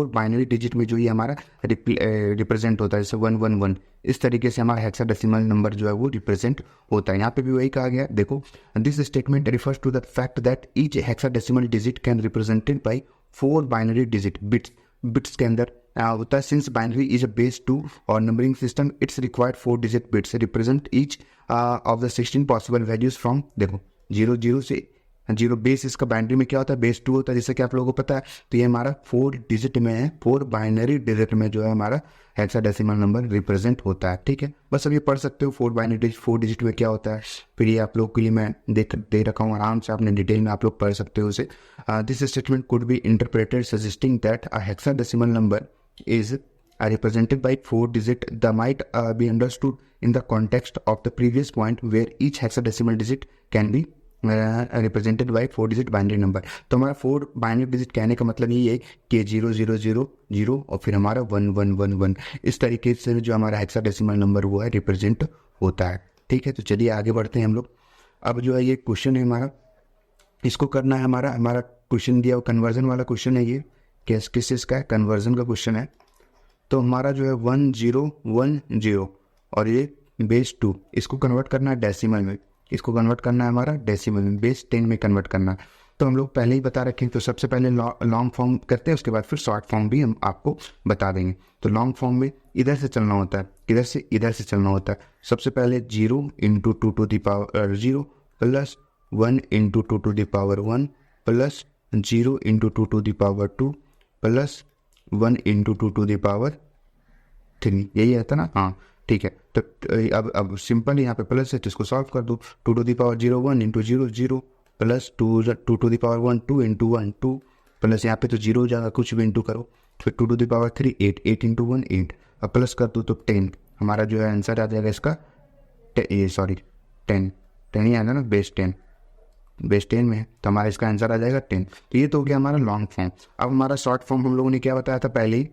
बाइनरी डिजिट में जो ये हमारा रिप्रेजेंट होता है, जैसे 111। इस तरीके से हमारा हेक्साडेसिमल नंबर जो है वो रिप्रेजेंट होता है। यहाँ पे भी वही कहा गया, देखो, this statement refers to the fact that each hexadecimal digit can represented by 4 binary digit bits के अंदर होता है। Since binary is a base 2 और numbering system, it's required 4 digit bits represent each of the 16 possible values from, देखो 0 से 0 base, इसका binary में क्या होता है, बेस 2 होता है, जैसे कि आप लोगों को पता है। तो ये हमारा 4 डिजिट में है, 4 बाइनरी डिजिट में जो है हमारा हेक्साडेसिमल नंबर रिप्रेजेंट होता है। ठीक है, बस अब ये पढ़ सकते हो 4 बाइनरी डिजिट, 4 डिजिट में क्या होता है। फिर ये आप लोग के लिए मैं दे रखा हूँ, आराम से आपने डिटेल में आप लोग पढ़ सकते हो उसे। This statement could be interpreted suggesting that a hexadecimal number is represented by 4 digit that might be understood in the context of the previous point where each hexadecimal digit can be represented by 4 digit binary number। तो हमारा 4 binary digit कहने का मतलब ये है कि 0000 और फिर हमारा 1111, इस तरीके से जो हमारा हेक्साडेसिमल नंबर वो है रिप्रेजेंट होता है। ठीक है, तो चलिए आगे बढ़ते हैं हम लोग। अब जो है ये क्वेश्चन है हमारा, इसको करना है हमारा क्वेश्चन दिया, कन्वर्जन वाला क्वेश्चन है ये, किस चीज़ का है, कन्वर्जन का क्वेश्चन है। तो हमारा जो है 1010 और ये बेस 2, इसको कन्वर्ट करना है डेसिमल में, इसको कन्वर्ट करना है हमारा डेसिमल में, बेस 10 में कन्वर्ट करना है। तो हम लोग पहले ही बता रखें, तो सबसे पहले लॉन्ग फॉर्म करते हैं, उसके बाद फिर शॉर्ट फॉर्म भी हम आपको बता देंगे। तो लॉन्ग फॉर्म में इधर से चलना होता है, इधर से चलना होता है। सबसे पहले 0 × 2 to the power 0 plus 1 × 2 to the power 1 plus 0 × 2 to the power 2 plus 1 × 2 to the power 3, यही रहता ना। हाँ, ठीक है। तो अब सिंपल यहाँ पे प्लस है तो इसको सॉल्व कर दो। 2 to the power 0 1 into 0 0 plus 2 to the power 1 2 into 1 2 plus यहाँ पे तो 0 हो जाएगा, कुछ भी इंटू करो, फिर 2 to the power 3 8 8 इंटू 1 8, अब प्लस कर दो तो 10। हमारा जो है आंसर आ जाएगा इसका 10 ही आएगा ना, बेस 10 में है तो हमारा इसका आंसर आ जाएगा 10। तो ये तो हो गया हमारा लॉन्ग फॉर्म। अब हमारा शॉर्ट फॉर्म हम लोगों ने क्या बताया था पहले ही,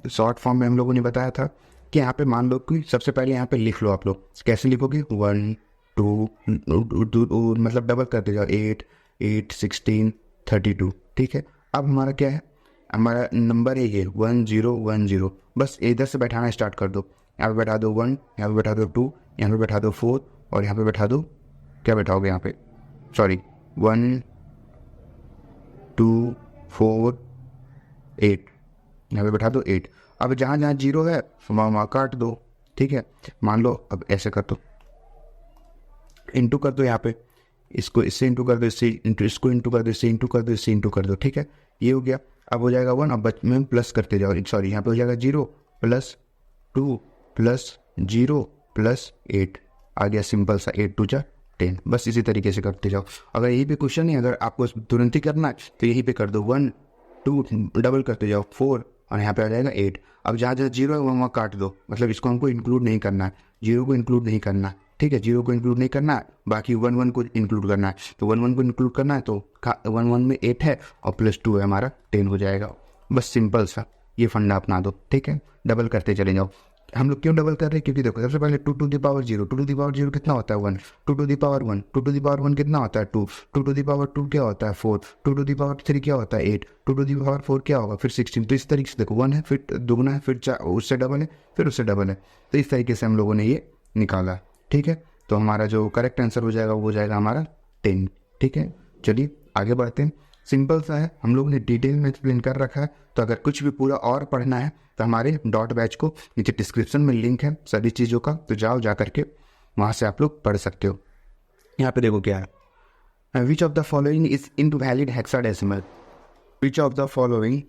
शॉर्ट फॉर्म में हम लोगों ने बताया था कि यहाँ पे मान लो कि सबसे पहले यहाँ पे लिख लो आप लोग, कैसे लिखोगे 1 2 मतलब डबल करते जाओ 8 8 16 32, ठीक है। अब हमारा क्या है, हमारा नंबर है ये 1 0 1 0, बस इधर से बैठाना स्टार्ट कर दो। यहाँ पे बैठा दो 1, यहाँ पे बैठा दो 2, यहाँ पे बैठा दो 4 और यहाँ पे बैठा दो, क्या बैठाओगे यहाँ पे, सॉरी 1 2 4 8, यहाँ पे बैठा दो 8। अब जहाँ जहाँ 0 है वहाँ काट दो, ठीक है। मान लो अब ऐसे कर दो, इंटू कर दो, यहाँ पे इसको इससे इंटू कर दो, इसको इंटू कर दो, इससे इंटू कर दो, इससे इंटू कर दो, ठीक है। ये हो गया। अब हो जाएगा 1, अब में प्लस करते जाओ, सॉरी यहाँ पे हो जाएगा 0 प्लस 2 प्लस 0 प्लस 8, आ गया सिंपल सा 8 2 जा 10। बस इसी तरीके से करते जाओ। अगर यही पे क्वेश्चन है, अगर आपको तुरंत ही करना है तो यही पे कर दो 1 2 डबल करते जाओ 4 और यहाँ पे आ जाएगा 8। अब जहाँ जहाँ 0 है वहाँ काट दो, मतलब इसको हमको इंक्लूड नहीं करना है, 0 को इंक्लूड नहीं करना है, ठीक है। 0 को इंक्लूड नहीं करना है, बाकी 1 1 को इंक्लूड करना है। तो 1 1 को इंक्लूड करना है तो 1 1 में 8 है और प्लस 2 है, हमारा 10 हो जाएगा। बस सिंपल सा ये फंडा अपना दो, ठीक है। डबल करते चले जाओ। हम लोग क्यों डबल कर रहे हैं, क्योंकि देखो सबसे पहले 2 to the power 0, 2 to the power 0 कितना होता है 1, 2 to the power 1, 2 to the power 1 कितना होता है 2, 2 to the power 2 क्या होता है 4, 2 to the power 3 क्या होता है 8, 2 to the power 4 क्या होगा फिर 16। तो इस तरीके से देखो 1 है फिर दुगना है फिर उससे डबल है फिर उससे डबल है, तो इस तरीके से हम लोगों ने ये निकाला, ठीक है। तो हमारा जो करेक्ट आंसर हो जाएगा वो हो जाएगा हमारा 10, ठीक है। चलिए आगे बढ़ते हैं। सिंपल सा है, हम लोगों ने डिटेल में एक्सप्लेन कर रखा है। तो अगर कुछ भी पूरा और पढ़ना है तो हमारे डॉट बैच को नीचे डिस्क्रिप्शन में लिंक है सभी चीज़ों का, तो जाओ जा करके वहाँ से आप लोग पढ़ सकते हो। यहाँ पे देखो क्या है, विच of the following is invalid hexadecimal, which of the following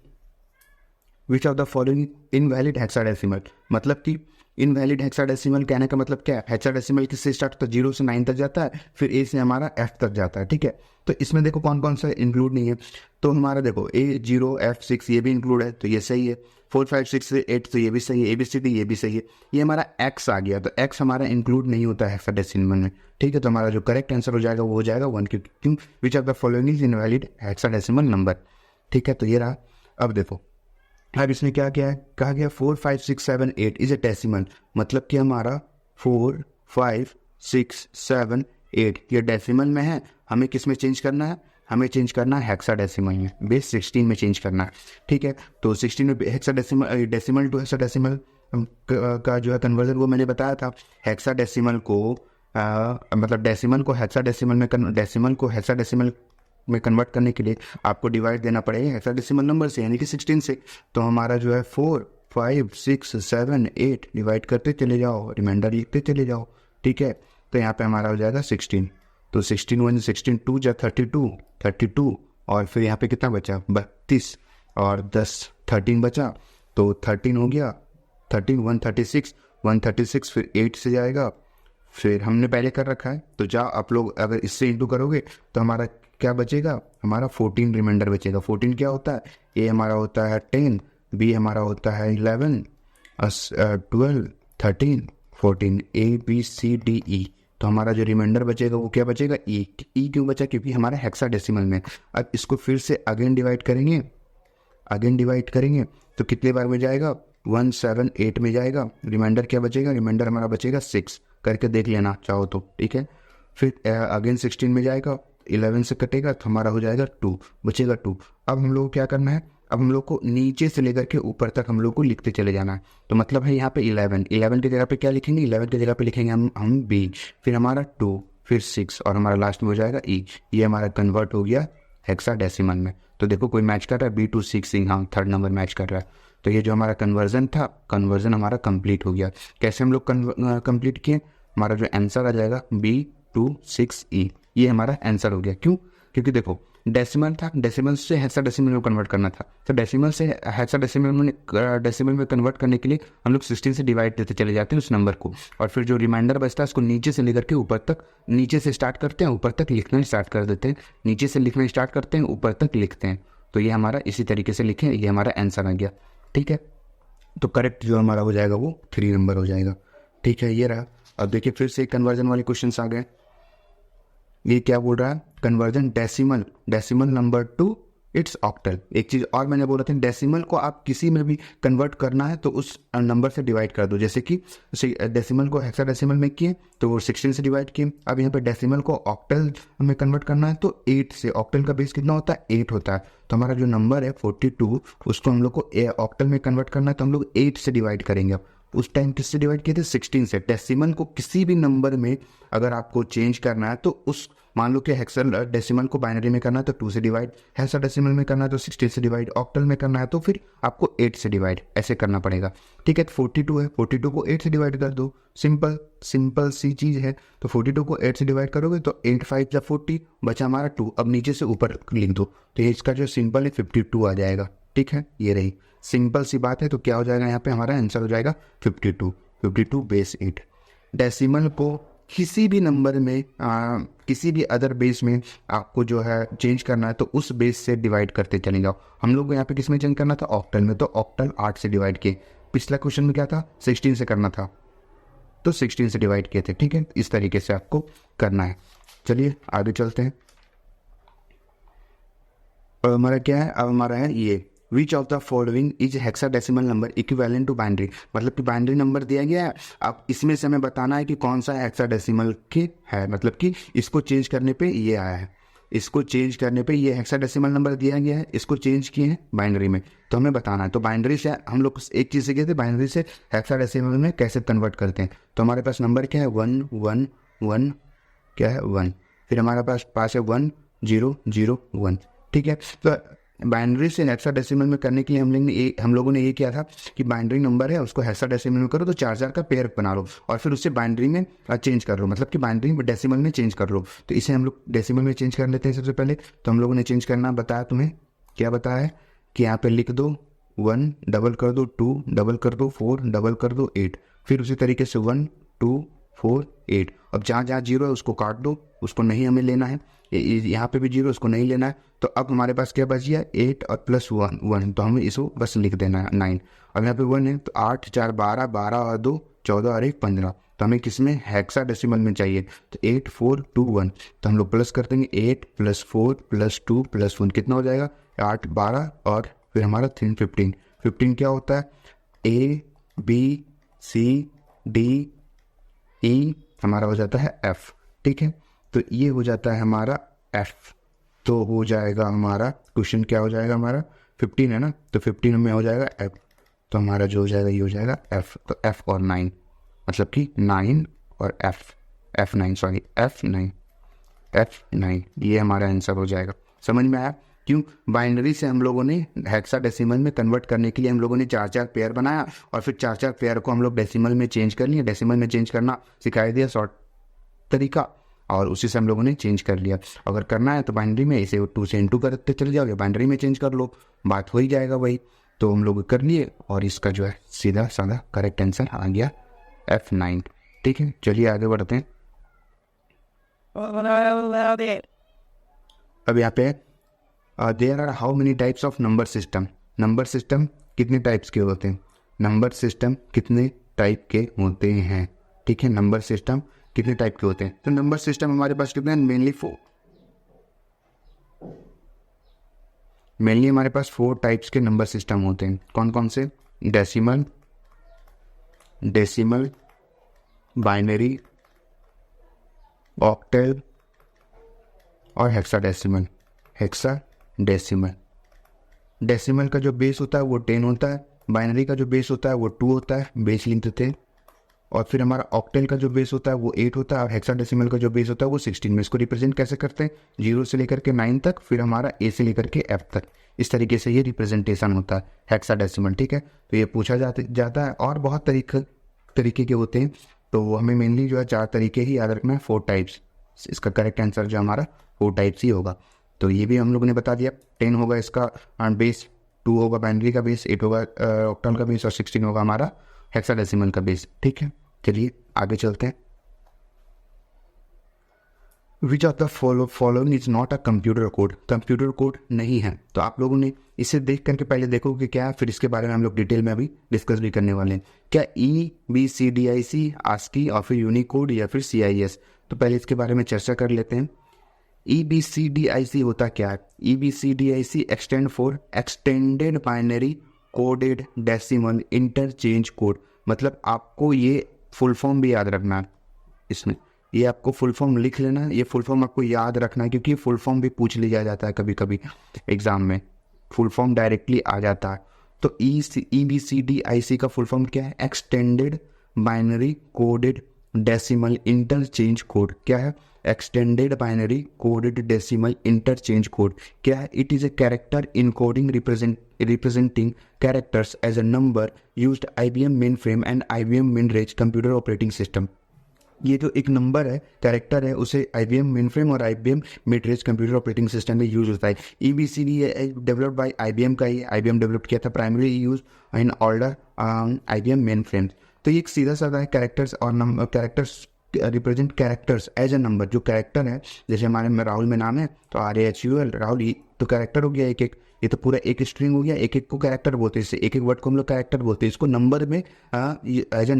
invalid hexadecimal, मतलब कि इनवैलिड हेक्साडेसिमल कहने का मतलब क्या है, हेक्साडेसिमल किससे स्टार्ट होता है 0 से 9 तक जाता है, फिर ए से हमारा एफ तक जाता है, ठीक है। तो इसमें देखो कौन कौन सा इंक्लूड नहीं है, तो हमारा देखो A0 F6 ये भी इंक्लूड है तो ये सही है, 4 5 6 8 तो ये भी सही है, ABCD ये भी सही है। ये हमारा X आ गया तो X हमारा इंक्लूड नहीं होता है हेक्साडेसिमल में, ठीक है। तो हमारा जो करेक्ट आंसर हो जाएगा वो हो जाएगा 1, क्यों विच of the following is invalid hexadecimal number, ठीक है। तो ये रहा। अब देखो अब इसमें क्या क्या है, कहा गया 4 5 6 7 8 इज ए डेसिमल, मतलब कि हमारा 4 5 6 7 8 ये डेसिमल में है, हमें किस में चेंज करना है, हमें चेंज करना है हेक्साडेसिमल में, बेस 16 में चेंज करना है, ठीक है। तो 16 में हेक्साडेसिमल डेसिमल टू हेक्साडेसिमल का जो है कन्वर्जन वो मैंने बताया था। हेक्साडेसिमल को मतलब डेसिमल को हेक्साडेसिमल में कन्वर्ट करने के लिए आपको डिवाइड देना पड़ेगा हेक्साडेसिमल नंबर से, यानी कि 16 से। तो हमारा जो है 4 5 6 7 8 डिवाइड करते चले जाओ, रिमाइंडर लिखते चले जाओ, ठीक है। तो यहाँ पे हमारा हो जाएगा 16, तो 16 1 16 2 जा 32 और फिर यहाँ पे कितना बचा 32 और 10 13 बचा, तो 13 हो गया 13 136 फिर 8 से जाएगा, फिर हमने पहले कर रखा है तो जा आप लोग अगर इससे इंटू करोगे तो हमारा क्या बचेगा, हमारा 14 रिमाइंडर बचेगा। 14 क्या होता है, ए हमारा होता है 10, बी हमारा होता है 11, 12 13 14 ABCDE। तो हमारा जो रिमाइंडर बचेगा वो क्या बचेगा ई क्यों बचा, क्योंकि हमारा हेक्साडेसिमल में। अब इसको फिर से अगेन डिवाइड करेंगे तो कितने बार में जाएगा 1 7 8 में जाएगा, रिमाइंडर क्या बचेगा, रिमाइंडर हमारा बचेगा 6, करके देख लेना चाहो तो, ठीक है। फिर अगेन 16 में जाएगा, 11 से कटेगा तो हमारा हो जाएगा 2, बचेगा 2। अब हम लोग क्या करना है, अब हम लोग को नीचे से लेकर के ऊपर तक हम लोग को लिखते चले जाना है। तो मतलब है यहाँ पे 11 की जगह पे क्या लिखेंगे, 11 की जगह पे लिखेंगे हम B, फिर हमारा 2 फिर 6 और हमारा लास्ट में हो जाएगा E। ये हमारा कन्वर्ट हो गया हेक्साडेसिमल में। तो देखो कोई मैच कर रहा है, B2 6 हाँ 3rd नंबर मैच कर रहा है। तो ये जो हमारा कन्वर्जन था, कन्वर्जन हमारा कंप्लीट हो गया। कैसे हम लोग कंप्लीट किए, हमारा जो आंसर आ जाएगा B2 6E, ये हमारा आंसर हो गया। क्यों, क्योंकि देखो डेसिमल था, डेसिमल से हेक्साडेसिमल में कन्वर्ट करना था, तो डेसिमल से डेसिमल में कन्वर्ट करने के लिए हम लोग 16 से डिवाइड देते चले जाते हैं उस नंबर को, और फिर जो रिमाइंडर बचता है उसको नीचे से लेकर के ऊपर तक, नीचे से स्टार्ट करते हैं ऊपर तक लिखना स्टार्ट कर देते हैं, नीचे से लिखना स्टार्ट करते हैं ऊपर तक लिखते हैं। तो ये हमारा इसी तरीके से लिखें, ये हमारा आंसर आ गया। ठीक है, तो करेक्ट जो हमारा हो जाएगा वो 3 नंबर हो जाएगा। ठीक है, ये रहा। अब देखिए फिर से कन्वर्जन वाले क्वेश्चन आ गए। ये क्या बोल रहा है, conversion decimal number two it's octal. एक चीज़ और मैंने बोला था, डेसिमल को आप किसी में भी कन्वर्ट करना है तो उस नंबर से डिवाइड कर दो। जैसे कि डेसिमल को हेक्साडेसिमल में किए तो वो 16 से डिवाइड किए। अब यहाँ पे डेसिमल को ऑक्टल में कन्वर्ट करना है तो 8 से। ऑक्टल का बेस कितना होता है, 8 होता है। तो हमारा जो नंबर है 42, उसको हम लोग को ऑक्टल में कन्वर्ट करना है तो हम लोग 8 से डिवाइड करेंगे। अब उस टाइम किससे डिवाइड किए थे, 16 से। डेसिमल को किसी भी नंबर में अगर आपको चेंज करना है तो उस, मान लो कि हेक्साडेसिमल को बाइनरी में करना है तो 2 से डिवाइड, हेक्साडेसिमल में करना है तो 16 से डिवाइड, ऑक्टल में करना है तो फिर आपको 8 से डिवाइड, ऐसे करना पड़ेगा। ठीक है, 42 है, 42 को 8 से डिवाइड कर दो, सिंपल सी चीज़ है। तो 42 को 8 से डिवाइड करोगे तो 8 5 या 40, बचा हमारा 2। अब नीचे से ऊपर लिख दो, तो इसका जो सिंपल है 52 आ जाएगा। ठीक है, ये रही सिंपल सी बात है। तो क्या हो जाएगा यहाँ पे, हमारा आंसर हो जाएगा 52 बेस 8। डेसिमल को किसी भी नंबर में किसी भी अदर बेस में आपको जो है चेंज करना है तो उस बेस से डिवाइड करते चले जाओ। हम लोग को यहाँ पे किस में चेंज करना था, ऑक्टल में, तो ऑक्टल 8 से डिवाइड किए। पिछला क्वेश्चन में क्या था, 16 से करना था तो 16 से डिवाइड किए थे। ठीक है, इस तरीके से आपको करना है। चलिए आगे चलते हैं। और हमारा क्या है, अब हमारा है ये, which of the following is hexadecimal number equivalent to binary. मतलब कि बाइनरी नंबर दिया गया है, अब इसमें से हमें बताना है कि कौन सा हेक्साडेसिमल के है, मतलब कि इसको चेंज करने पे ये आया है, इसको चेंज करने पे ये हेक्साडेसिमल नंबर दिया गया है, इसको चेंज किए हैं बाइनरी में, तो हमें बताना है। तो बाइनरी से हम लोग एक चीज़ सीखे थे, बाइनरी से हेक्साडेसिमल में कैसे कन्वर्ट करते हैं। तो हमारे पास नंबर क्या है, 1 1 1, क्या है 1, फिर हमारे पास है 1 0 0 1। ठीक है, तो बाइनरी से हेक्साडेसिमल में करने के लिए हम लोगों ने ये किया था कि बाइनरी नंबर है उसको हेक्साडेसिमल में करो तो 4 का पेयर बना लो और फिर उससे बाइनरी में चेंज कर लो, मतलब कि बाइनरी डेसिमल में चेंज कर लो। तो इसे हम लोग डेसिमल में चेंज कर लेते हैं सबसे पहले। तो हम लोगों ने चेंज करना बताया, तुम्हें क्या बताया है कि यहाँ पे लिख दो 1 डबल कर दो 2 डबल कर दो 4 डबल कर दो 8, फिर उसी तरीके से 1 2 4 8। अब जहाँ जहाँ 0 है उसको काट दो, उसको नहीं हमें लेना है। यहाँ पे भी 0 उसको नहीं लेना है। तो अब हमारे पास क्या बच गया, 8 और प्लस 1 1, तो हमें इसको बस लिख देना है 9। अब यहाँ पे 1 है तो 8 4 12 12 और 2 14 और 1 15, तो हमें किस में, हेक्साडेसिमल में चाहिए। तो 8 4 2 1, तो हम लोग प्लस कर देंगे 8 + 4 + 2 + 1, कितना हो जाएगा 8 12 और फिर हमारा 3 15। 15 क्या होता है, A B C D E हमारा हो जाता है F। ठीक है, तो ये हो जाता है हमारा F। तो हो जाएगा हमारा क्वेश्चन क्या हो जाएगा, हमारा 15 है ना, तो 15 में हो जाएगा F। तो हमारा जो हो जाएगा ये हो जाएगा F। तो F और 9, मतलब कि 9 और F9, ये हमारा आंसर हो जाएगा। समझ में आया क्यों? बाइनरी से हम लोगों ने हेक्साडेसिमल में कन्वर्ट करने के लिए हम लोगों ने 4 पेयर बनाया और फिर 4 पेयर को हम लोग डेसिमल में चेंज कर लिया। डेसिमल में चेंज करना सिखाई दिया शॉर्ट तरीका, और उसी से हम लोगों ने चेंज कर लिया। अगर करना है तो बाइनरी में इसे 2 से इंटू करते चले जाओ या बाइनरी में चेंज कर लो, बात हो ही जाएगा वही। तो हम लोग कर लिए और इसका जो है सीधा साधा करेक्ट आंसर आ गया F9। ठीक है, चलिए आगे बढ़ते हैं। अब यहाँ पे there are how many types of number system. Number system कितने टाइप्स के होते हैं, नंबर सिस्टम कितने टाइप के होते हैं। ठीक है, नंबर सिस्टम कितने टाइप के होते हैं। तो नंबर सिस्टम हमारे पास कितने हैं, मेनली हमारे पास 4 टाइप्स के नंबर सिस्टम होते हैं। कौन कौन से, डेसिमल, बाइनरी, ऑक्टल और हेक्साडेसिमल। डेसिमल का जो बेस होता है वो 10 होता है, बाइनरी का जो बेस होता है वो 2 होता है, बेस लिख देते हैं। और फिर हमारा ऑक्टेल का जो बेस होता है वो 8 होता है और हेक्साडेसिमल का जो बेस होता है वो 16 में। इसको रिप्रेजेंट कैसे करते हैं, 0 से लेकर के 9 तक, फिर हमारा A से लेकर के F तक, इस तरीके से ये रिप्रेजेंटेशन होता है हेक्साडेसिमल। ठीक है, तो ये पूछा जाता है और बहुत तरीके के होते हैं। तो हमें मेनली जो है 4 तरीके ही याद रखना है, 4 टाइप्स। इसका करेक्ट आंसर जो हमारा 4 टाइप्स ही होगा। तो ये भी हम लोगों ने बता दिया। 10 होगा इसका बेस, 2 होगा बाइनरी का बेस, 8 होगा ऑक्टल का बेस और 16 होगा हमारा हेक्साडेसिमल का बेस। ठीक है, चलिए आगे चलते हैं। Which of the following is not a computer code. Computer code नहीं है। तो आप लोगों ने इसे देख करके पहले देखो कि क्या है, फिर इसके बारे में हम लोग डिटेल में अभी डिस्कस भी करने वाले हैं। क्या EBCDIC, ASCII और फिर यूनिकोड या फिर CIS। तो पहले इसके बारे में चर्चा कर लेते हैं। EBCDIC होता क्या है? EBCDIC extend for extended binary coded decimal interchange code. मतलब आपको ये फुल फॉर्म भी याद रखना है इसमें, ये आपको फुल फॉर्म लिख लेना है, ये फुल फॉर्म आपको याद रखना है, क्योंकि फुल फॉर्म भी पूछ लिया जाता है कभी कभी एग्जाम में, फुल फॉर्म डायरेक्टली आ जाता है। तो EBCDIC का फुल फॉर्म क्या है? Extended binary coded decimal interchange code. क्या है? Extended binary coded decimal interchange code. क्या है? It is a character encoding representing characters as a number used IBM mainframe and IBM Minrange computer operating system। ये जो एक number है, character है, उसे IBM मेनफ्रेम और IBM midrange computer operating system में यूज होता है। EBCD डेवलप्ड बाय IBM का ही, IBM डेवलप किया था, primary use in older IBM mainframe. तो ये एक सीधा साधा है, कैरेक्टर्स और number, characters represent characters as a number. जो कैरेक्टर है, जैसे हमारे में राहुल में नाम है तो RAHUL राहुल, ये तो कैरेक्टर हो गया एक एक, ये तो पूरा एक स्ट्रिंग हो गया, एक एक को कैरेक्टर बोलते हैं, इससे एक एक वर्ड को हम लोग कैरेक्टर बोलते हैं। इसको नंबर में एज ए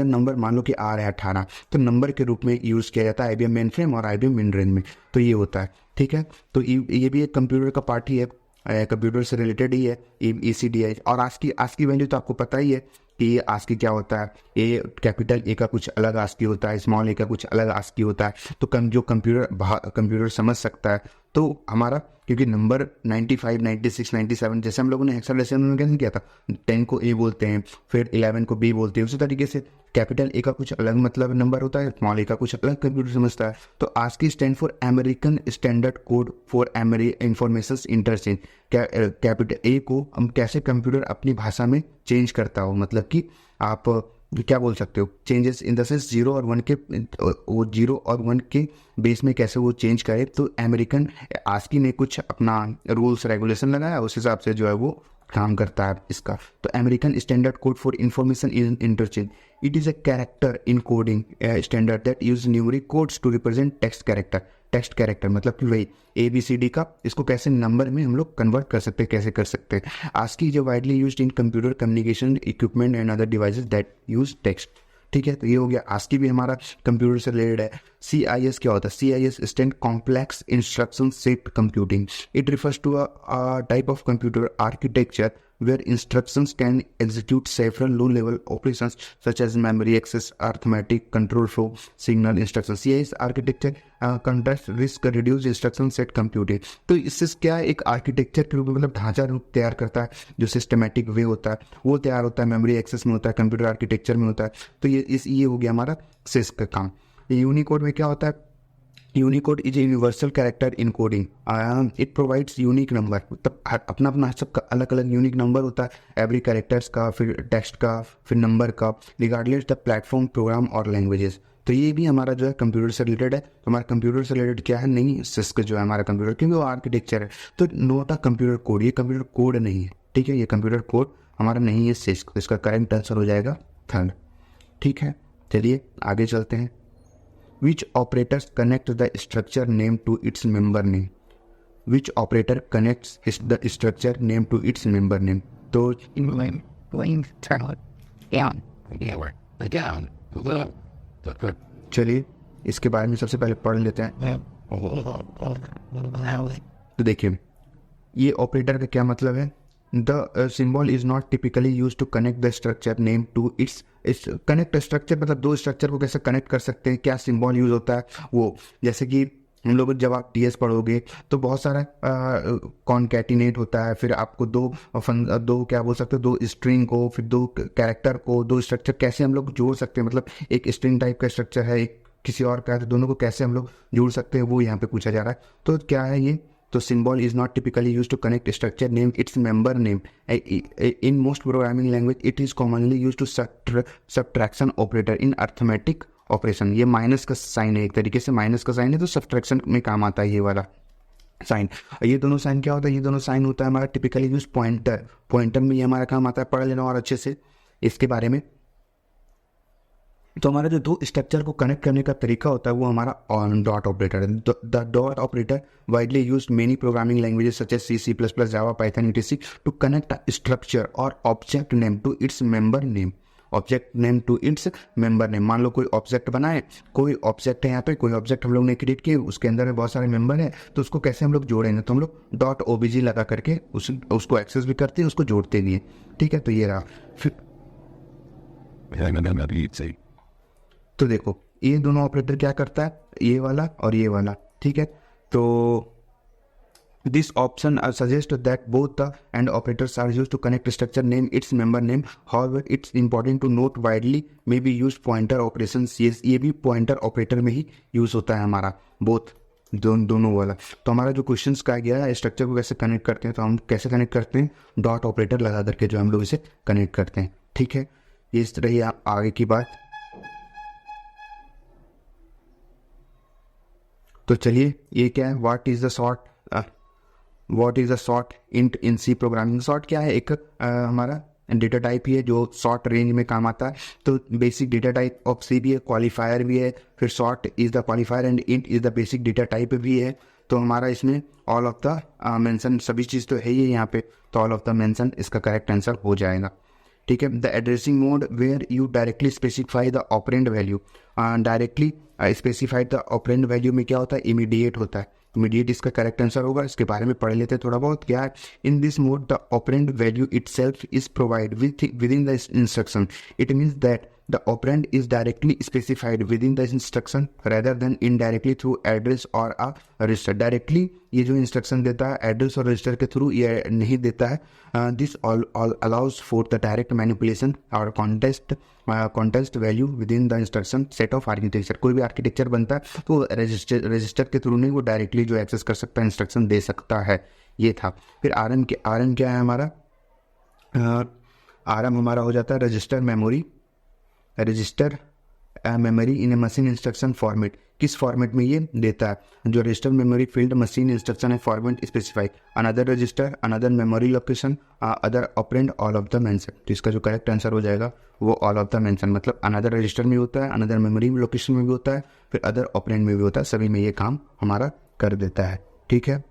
नंबर मान लो कि R है 18, तो नंबर के रूप में यूज़ किया जाता है IBM मेनफ्रेम और IBM मिनरेंज में। तो ये होता है। ठीक है, तो ये भी एक कंप्यूटर का पार्ट ही है, कंप्यूटर से रिलेटेड ही है ECDI। और आस्की वैल्यू तो आपको पता ही है कि ये आस्की क्या होता है। ए कैपिटल ए का कुछ अलग आस्की होता है, स्मॉल ए का कुछ अलग आस्की होता है। तो जो कंप्यूटर समझ सकता है, तो हमारा क्योंकि नंबर 95, 96, 97 जैसे हम लोगों ने हेक्साडेसिमल में कैसे किया था, 10 को A बोलते हैं, फिर 11 को B बोलते हैं, उसी तरीके से कैपिटल ए का कुछ अलग मतलब नंबर होता है, स्मॉल ए का कुछ अलग कंप्यूटर समझता है। तो ASCII stand for American standard code for information interchange. Capital A को हम कैसे कंप्यूटर अपनी भाषा में चेंज करता हो, मतलब कि आप क्या बोल सकते हो, चेंजेस इन द सेंस 0 और 1 के, वो 0 और 1 के बेस में कैसे वो चेंज करे। तो अमेरिकन आस्की ने कुछ अपना रूल्स रेगुलेशन लगाया, उस हिसाब से जो है वो काम करता है इसका। तो American standard code for information interchange, it is a character encoding standard that use numeric codes to represent text character मतलब कि वही ABCD का, इसको कैसे नंबर में हम लोग कन्वर्ट कर सकते हैं, कैसे कर सकते हैं। ASCII is widely used in computer communication equipment and other devices that use text. ठीक है, तो ये हो गया। आस्की भी हमारा कंप्यूटर से रिलेटेड है। CIS क्या होता है? CIS stand complex instruction set computing. It refers to a type of computer architecture where instructions can execute several low-level operations such as memory access, arithmetic, control flow, signal instructions। CIS architecture conducts risk reduced instruction set computing। तो इससे क्या है, एक architecture के रूप में मतलब ढांचा रूप तैयार करता है, जो सिस्टमेटिक वे होता है वो तैयार होता है, मेमोरी एक्सेस में होता है, कंप्यूटर आर्किटेक्चर में होता है। तो ये हो गया हमारा सिस का काम। यूनिकोड में क्या होता है? Unicode is universal character encoding. It provides unique number, तब अपना अपना सबका अलग अलग यूनिक नंबर होता है, एवरी कैरेक्टर्स का, फिर टेक्स्ट का, फिर नंबर का, रिगार्डलेस द प्लेटफॉर्म, प्रोग्राम और लैंग्वेजेस। तो ये भी हमारा जो है कंप्यूटर से रिलेटेड है। तो हमारा कंप्यूटर से रिलेटेड क्या है? नहीं, सिस्क जो है हमारा कंप्यूटर, क्योंकि वो आर्किटेक्चर है। तो नोट अ कंप्यूटर कोड, ये कंप्यूटर कोड नहीं है। ठीक है, ये कंप्यूटर कोड हमारा नहीं है सिस्क। तो इसका करेक्ट आंसर हो जाएगा 3rd। ठीक है, चलिए आगे चलते हैं। Which operators connect the structure name to its member name? Which operator connects the structure name to its member name? तो चलिए इसके बारे में सबसे पहले पढ़ लेते हैं। तो देखिए, ये ऑपरेटर का क्या मतलब है? The symbol is not typically used to connect the structure name to its connect structure मतलब दो स्ट्रक्चर को कैसे कनेक्ट कर सकते हैं, क्या सिंबल यूज होता है वो। जैसे कि हम लोग जब आप DS पढ़ोगे तो बहुत सारा कॉन्कैटिनेट होता है, फिर आपको दो क्या बोल सकते हो, दो स्ट्रिंग को, फिर दो कैरेक्टर को, दो स्ट्रक्चर कैसे हम लोग जोड़ सकते हैं, मतलब एक स्ट्रिंग टाइप का स्ट्रक्चर है, एक किसी और का है, तो दोनों को कैसे हम लोग जोड़ सकते हैं वो यहाँ पे पूछा जा रहा है। तो क्या है ये? तो symbol is not typically used to connect structure name its member name. In most programming language, it is commonly used to subtraction operator in arithmetic operation। ये माइनस का साइन है, एक तरीके से माइनस का साइन है, तो सब्ट्रैक्शन में काम आता है ये वाला। साइन। ये दोनों साइन क्या होता है, ये दोनों साइन होता है हमारा टिपिकली यूज पॉइंटर। पॉइंटर में ये हमारा काम आता है, पढ़ लेना और अच्छे से इसके बारे में। तो हमारा जो दो स्ट्रक्चर को कनेक्ट करने का तरीका होता है वो हमारा डॉट ऑपरेटर है। The dot operator widely used many programming languages such as C, C plus plus, Java, Python, etc to connect structure और object name to its member name. Object name to its member name. मान लो कोई object बनाए, कोई object है यहाँ पे, कोई ऑब्जेक्ट हम लोग ने क्रिएट किए, उसके अंदर में बहुत सारे मेंबर हैं, तो उसको कैसे हम लोग जोड़ेंगे, तो हम लोग डॉट ओबीजी लगा करके उसको एक्सेस भी करते हैं, उसको जोड़ते भी हैं। ठीक है, तो ये रहा। फिर तो देखो ये दोनों ऑपरेटर क्या करता है, ये वाला और ये वाला। ठीक है, तो this option suggests that both the and operators are used to connect structure name its member name. However, it's important to note widely may be used pointer operations. ये भी pointer operator में ही यूज होता है हमारा both दोनों वाला। तो हमारा जो क्वेश्चन का गया है स्ट्रक्चर को कैसे कनेक्ट करते हैं, तो हम कैसे कनेक्ट करते हैं, डॉट ऑपरेटर लगा करके जो हम लोग इसे कनेक्ट करते हैं। ठीक है, ये इस तरह ही आगे की बात। तो चलिए ये क्या है, what is the sort int in C programming. Sort क्या है, एक हमारा डेटा टाइप ही है जो शॉर्ट रेंज में काम आता है। तो बेसिक डेटा टाइप ऑफ सी भी है, क्वालिफायर भी है, फिर short is the qualifier and int is the basic data type भी है। तो हमारा इसमें ऑल ऑफ द मेंशन सभी चीज़ तो है ही यहाँ पे, तो ऑल ऑफ द मेंशन इसका करेक्ट आंसर हो जाएगा। ठीक है, the addressing mode where you directly specify the operand value. Directly specified the operand value में क्या होता है, इमीडिएट होता है। इमीडिएट इसका करेक्ट आंसर होगा। इसके बारे में पढ़ लेते हैं थोड़ा बहुत। क्या है, in this mode the operand value itself is provide with in the instruction. It means that the operand is directly specified within the instruction rather than indirectly through address or a register. Directly ये जो instruction देता है address और register के through ये नहीं देता है। This allows for the direct manipulation or context value within the instruction set of architecture। कोई भी आर्किटेक्चर बनता है तो रजिस्टर के थ्रू नहीं, वो डायरेक्टली जो एक्सेस कर सकता है, इंस्ट्रक्शन दे सकता है। ये था। फिर आरएम क्या है हमारा, आरएम हमारा हो जाता है register memory in a machine instruction format. किस फॉर्मेट में ये देता है, जो register memory field machine instruction है format specify another register another memory location other operand all of the mention. तो इसका जो करेक्ट आंसर हो जाएगा वो ऑल ऑफ द मेंशन, मतलब अनदर रजिस्टर में होता है, अनदर मेमोरी लोकेशन में भी होता है, फिर अदर ऑपरेंड में भी होता है, सभी में ये काम हमारा कर देता है। ठीक है,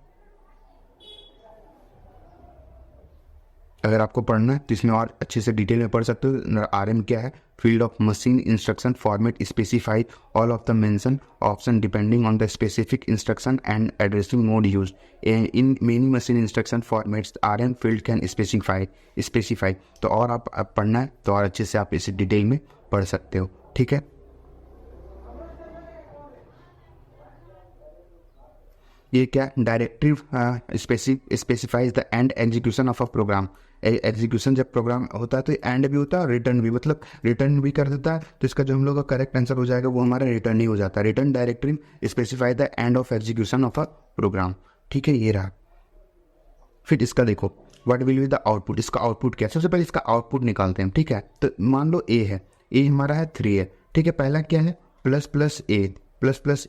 अगर आपको पढ़ना है तो इसमें और अच्छे से डिटेल में पढ़ सकते हो। आरएम क्या है, field of machine instruction format specify all of the mention option depending on the specific instruction and addressing mode use in many machine instruction formats RM field can specify. तो और आप पढ़ना है तो और अच्छे से आप इसे डिटेल में पढ़ सकते हो। ठीक है, ये क्या, directive specifies the end execution of a program. Execution जब प्रोग्राम होता है तो एंड भी होता है और रिटर्न भी, मतलब रिटर्न भी कर देता है। तो इसका जो हम लोग का करेक्ट आंसर हो जाएगा वो हमारा रिटर्न ही हो जाता है। Return directive specify the end of execution of a program. ठीक है, ये रहा। फिर इसका देखो what will be the output. इसका आउटपुट क्या है, सबसे पहले इसका आउटपुट निकालते हैं। ठीक है, तो मान लो ए है, ए हमारा है 3 है। ठीक है, पहला क्या है, प्लस प्लस ए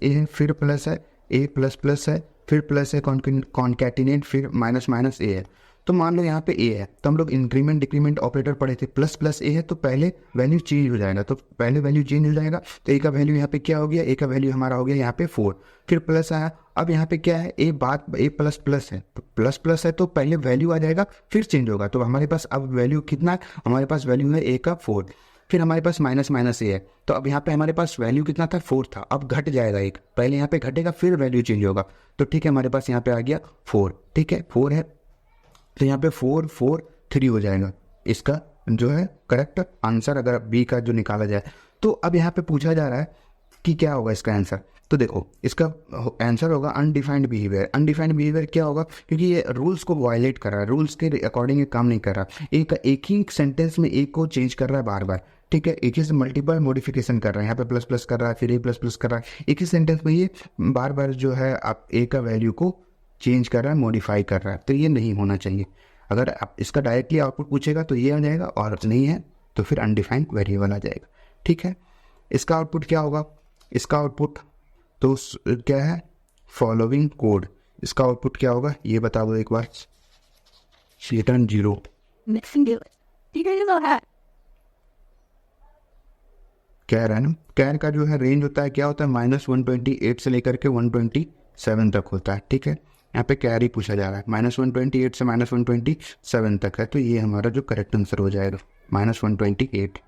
है, फिर प्लस है, ए प्लस प्लस है, फिर प्लस है कॉन्कैटिनेट, फिर माइनस माइनस ए है। तो मान लो यहाँ पे ए है, तो हम लोग इंक्रीमेंट डिक्रीमेंट ऑपरेटर पढ़े थे, प्लस प्लस ए है तो पहले वैल्यू चेंज हो जाएगा। तो पहले वैल्यू चेंज हो जाएगा, तो ए का वैल्यू यहाँ पे क्या हो गया, ए का वैल्यू हमारा हो गया यहाँ पे 4, फिर प्लस आया। अब यहाँ पे क्या है, ए प्लस प्लस है, तो प्लस प्लस है तो पहले वैल्यू आ जाएगा फिर चेंज होगा। तो हमारे पास अब वैल्यू कितना है, हमारे पास वैल्यू है ए का 4, फिर हमारे पास माइनस माइनस ए है। तो अब यहाँ पे हमारे पास वैल्यू कितना था, 4 था, अब घट जाएगा एक, पहले यहाँ पे घटेगा फिर वैल्यू चेंज होगा। तो ठीक है, हमारे पास यहाँ पे आ गया 4। ठीक है, 4 है तो यहाँ पे 4 4 3 हो जाएगा इसका जो है करेक्ट आंसर, अगर बी का जो निकाला जाए। तो अब यहाँ पे पूछा जा रहा है कि क्या होगा इसका आंसर। तो देखो इसका आंसर होगा अनडिफाइंड बिहेवियर। अनडिफाइंड बिहेवियर क्या होगा, क्योंकि ये रूल्स को वायलेट कर रहा है, रूल्स के अकॉर्डिंग ये काम नहीं कर रहा, एक ही सेंटेंस में एक को चेंज कर रहा है बार बार। ठीक है, एक ही से मल्टीपल मॉडिफिकेशन कर रहा है, यहाँ पे प्लस प्लस कर रहा है, फिर ए प्लस प्लस कर रहा है, एक ही सेंटेंस में ये बार बार जो है आप ए का वैल्यू को चेंज कर रहा है, मॉडिफाई कर रहा है। तो ये नहीं होना चाहिए। अगर आप इसका डायरेक्टली आउटपुट पूछेगा तो ये आ जाएगा, और नहीं है तो फिर अनडिफाइंड वेरिएबल आ जाएगा। ठीक है, इसका आउटपुट क्या होगा, इसका आउटपुट तो क्या है, फॉलोइंग कोड इसका आउटपुट क्या होगा ये बता दो एक बार। रिटर्न 0। कैर है ना, कैर का जो है रेंज होता है क्या होता है -128 से लेकर के 127 तक होता है। ठीक है, यहाँ पे कैर ही पूछा जा रहा है, -128 से -127 तक है, तो ये हमारा जो करेक्ट आंसर हो जाएगा -128।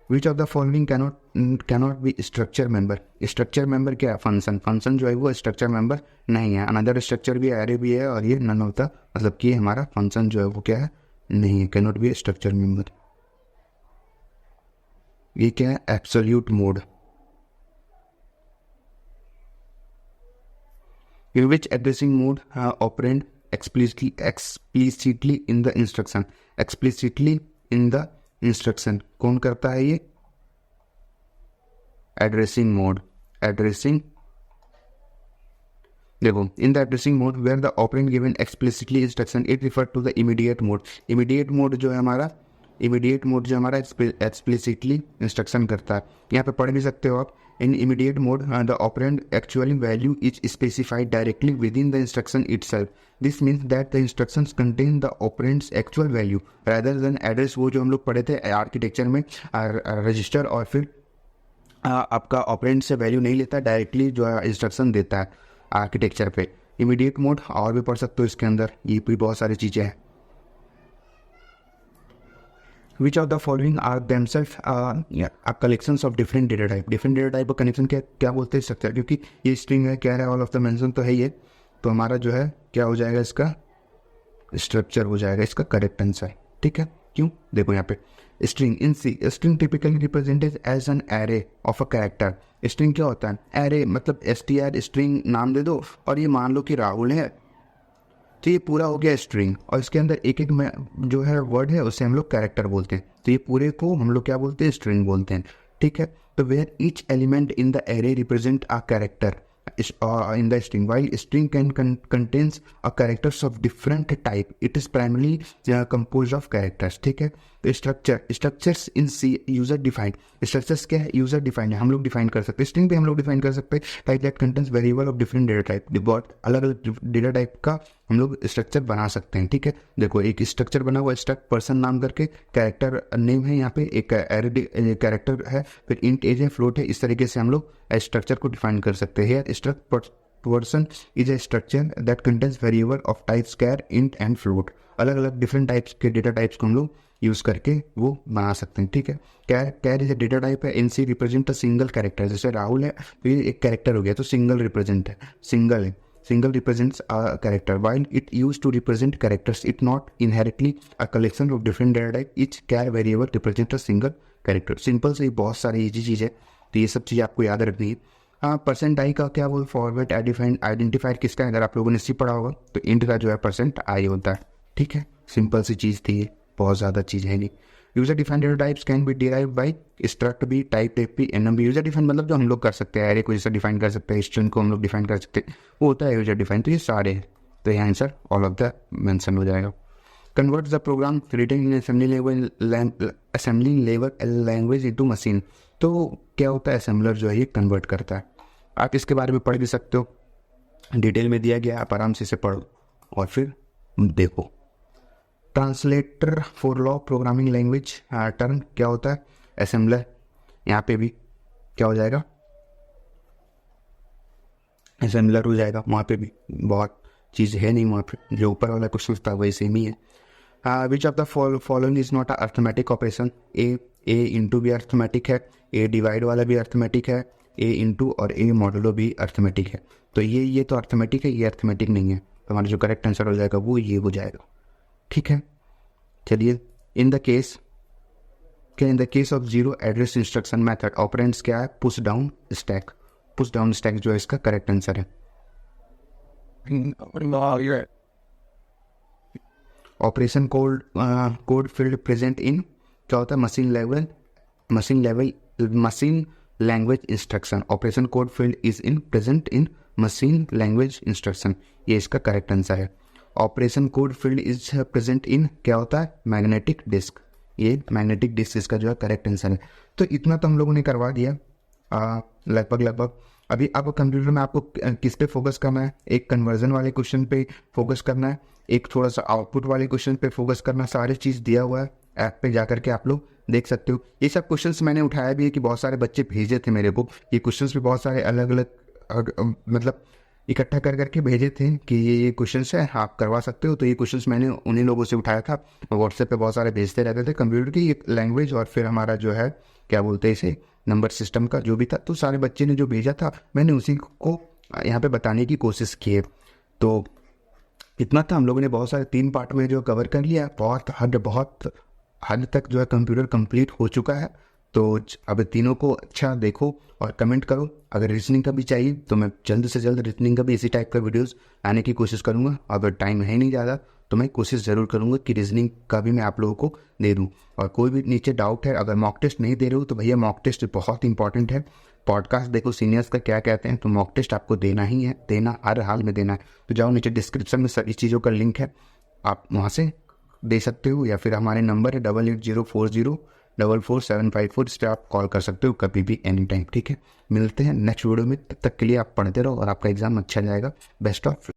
विच of the following cannot be structure member. Structure member क्या है, फंक्शन। फंक्शन जो है वो स्ट्रक्चर मेंबर नहीं है। अनदर स्ट्रक्चर भी एरे भी है और ये नन ऑफ द, मतलब कि हमारा फंक्शन जो है वो क्या है, नहीं है, कैनॉट बी स्ट्रक्चर मेंबर। ये क्या है, absolute mode. In which addressing mode operand explicitly in the instruction। explicitly in the instruction कौन करता है ये, एड्रेसिंग मोड। एड्रेसिंग, देखो, in the addressing mode where the operand given explicitly instruction it refer to the immediate mode. Immediate mode जो है हमारा, immediate mode जो हमारा एक्सप्लिसिटली इंस्ट्रक्शन करता है। यहाँ पे पढ़ भी सकते हो आप, इन immediate mode the operand actually value is specified directly with in the instruction itself. This means that the instructions contain the operands actual value rather than address. वो जो हम लोग पढ़े थे आर्किटेक्चर में, रजिस्टर और फिर आपका ऑपरेंड से वैल्यू नहीं लेता, डायरेक्टली जो है इंस्ट्रक्शन देता है आर्किटेक्चर पे। इमीडिएट मोड और भी पढ़ सकते हो इसके अंदर, ये भी बहुत सारी चीज़ें हैं। Which of the following are themselves collections of different data type. Different data type का कनेक्शन क्या बोलते हैं स्ट्रक्चर, क्योंकि ये स्ट्रिंग है, कह रहा है ऑल ऑफ द मेंशन तो है ये, तो हमारा जो है क्या हो जाएगा, इसका स्ट्रक्चर हो जाएगा इसका करेक्ट आंसर। ठीक है, क्यों, देखो यहाँ पे string in C, string typically represented as an array of a character. String क्या होता है, एरे, मतलब str स्ट्रिंग नाम दे दो, और ये मान लो कि राहुल है, तो ये पूरा हो गया स्ट्रिंग, और इसके अंदर एक एक में जो है वर्ड है उसे हम लोग कैरेक्टर बोलते हैं, तो ये पूरे को हम लोग क्या बोलते हैं, स्ट्रिंग बोलते हैं। ठीक है, तो where each element in the array represent a character in the string, while string contains a characters of different type, it is primarily composed of characters। ठीक है, तो structures in C user defined. Structures क्या है, user defined है, हम लोग define कर सकते हैं, स्ट्रिंग भी हम लोग डिफाइन कर सकते हैं। Type that contains variable of different data type, बहुत अलग अलग डेटा टाइप का हम लोग स्ट्रक्चर बना सकते हैं। ठीक है, देखो एक स्ट्रक्चर बना हुआ, स्ट्रक्ट पर्सन नाम करके, कैरेक्टर नेम है यहाँ पे, एक कैरेक्टर है, फिर इंट एज है, फ्लोट है, इस तरीके से हम लोग स्ट्रक्चर को डिफाइन कर सकते हैं। Struct person is a structure that contains variable of types char, int and float. अलग अलग डिफरेंट टाइप्स के डेटा टाइप्स को हम लोग यूज करके वो बना सकते हैं। ठीक है, char is a data type है, in C represent a single character. जैसे राहुल है तो ये एक कैरेक्टर हो गया, तो सिंगल रिप्रेजेंट है, सिंगल है, single represents a character while it used to represent characters, it not inherently a collection of different data type, each char variable represents a single character। Simple से बहुत सारी easy चीज़ है, तो ये सब चीज़ आपको याद रखनी है। हाँ, परसेंट आई का क्या वो फॉरवर्ड आइडेंटिफायर किसका है, अगर आप लोगों ने सी पढ़ा होगा तो इंट का जो है परसेंट आई होता है। ठीक है, सिंपल सी चीज़ थी ये, बहुत ज़्यादा चीज़ है नहीं। User defined data types can be derived by struct B, type B, enum B. User defined मतलब जो हम लोग कर सकते हैं, एरे को जैसे डिफाइन कर सकते हैं, स्ट्रिंग को हम लोग डिफाइन कर सकते हैं, वो होता है यूजर डिफाइंड। तो ये सारे हैं, तो यहाँ answer all of the mention हो जाएगा। Convert the program written in assembly level language into machine. तो क्या होता है, असेंबलर जो है ये कन्वर्ट करता है। आप इसके बारे में पढ़ भी सकते हो, डिटेल में दिया गया, आप आराम से इसे पढ़ो और फिर देखो। Translator for law programming language term क्या होता है, असेंबलर। यहाँ पे भी क्या हो जाएगा, असेंबलर हो जाएगा। वहाँ पे भी बहुत चीज़ है नहीं, वहाँ पे जो ऊपर वाला क्वेश्चन था वही सेम ही है। विच of the following is not a arithmetic operation. A into भी अर्थमेटिक है, ए डिवाइड वाला भी अर्थमेटिक है, ए इंटू और ए मॉडुलो भी अर्थमेटिक है। तो ये तो अर्थमेटिक है, ये अर्थमेटिक नहीं है, तो हमारा जो करेक्ट आंसर हो जाएगा वो ये हो जाएगा। ठीक है, चलिए in the case of zero address instruction method operands क्या है, push down stack. Push down stack जो है इसका करेक्ट आंसर है। Operation code field present in क्या होता है, machine language instruction. Operation code field is in present in machine language instruction, ये इसका करेक्ट आंसर है। Operation code field is present in क्या होता है, मैग्नेटिक डिस्क। ये मैग्नेटिक डिस्क इसका जो है करेक्ट आंसर है। तो इतना तो हम लोगों ने करवा दिया लगभग। अभी आपको कंप्यूटर में आपको किस पे फोकस करना है, एक कन्वर्जन वाले क्वेश्चन पे फोकस करना है, एक थोड़ा सा आउटपुट वाले क्वेश्चन पे फोकस करना, सारी चीज़ दिया हुआ है ऐप पे जा करके आप लोग देख सकते हो। ये सब क्वेश्चंस मैंने उठाया भी है कि बहुत सारे बच्चे भेजे थे मेरे को, ये क्वेश्चंस भी बहुत सारे अलग अलग मतलब इकट्ठा कर करके भेजे थे कि ये क्वेश्चंस है, आप करवा सकते हो। तो ये क्वेश्चंस मैंने उन्हीं लोगों से उठाया था, व्हाट्सएप पे बहुत सारे भेजते रहते थे कंप्यूटर की लैंग्वेज और फिर हमारा जो है क्या बोलते हैं इसे नंबर सिस्टम का जो भी था। तो सारे बच्चे ने जो भेजा था मैंने उसी को यहाँ पे बताने की कोशिश की है। तो इतना था, हम लोगों ने बहुत सारे 3 पार्ट में जो कवर कर लिया, बहुत हद तक जो है कंप्यूटर कंप्लीट हो चुका है। तो अब तीनों को अच्छा देखो और कमेंट करो। अगर रीजनिंग का भी चाहिए तो मैं जल्द से जल्द रीजनिंग का भी इसी टाइप का वीडियोस आने की कोशिश करूँगा। अगर टाइम है नहीं ज़्यादा तो मैं कोशिश ज़रूर करूँगा कि रीजनिंग का भी मैं आप लोगों को दे दूँ। और कोई भी नीचे डाउट है, अगर मॉक टेस्ट नहीं दे रहे हो तो भैया मॉक टेस्ट बहुत इंपॉर्टेंट है। पॉडकास्ट देखो सीनियर्स का क्या कहते हैं, तो मॉक टेस्ट आपको देना ही है, देना हर हाल में देना है। तो जाओ नीचे डिस्क्रिप्शन में सभी चीज़ों का लिंक है, आप वहाँ से दे सकते हो, या फिर हमारे नंबर है 8804044754, इस पर आप कॉल कर सकते हो कभी भी एनी टाइम। ठीक है, मिलते हैं नेक्स्ट वीडियो में, तब तक के लिए आप पढ़ते रहो और आपका एग्जाम अच्छा जाएगा। Best of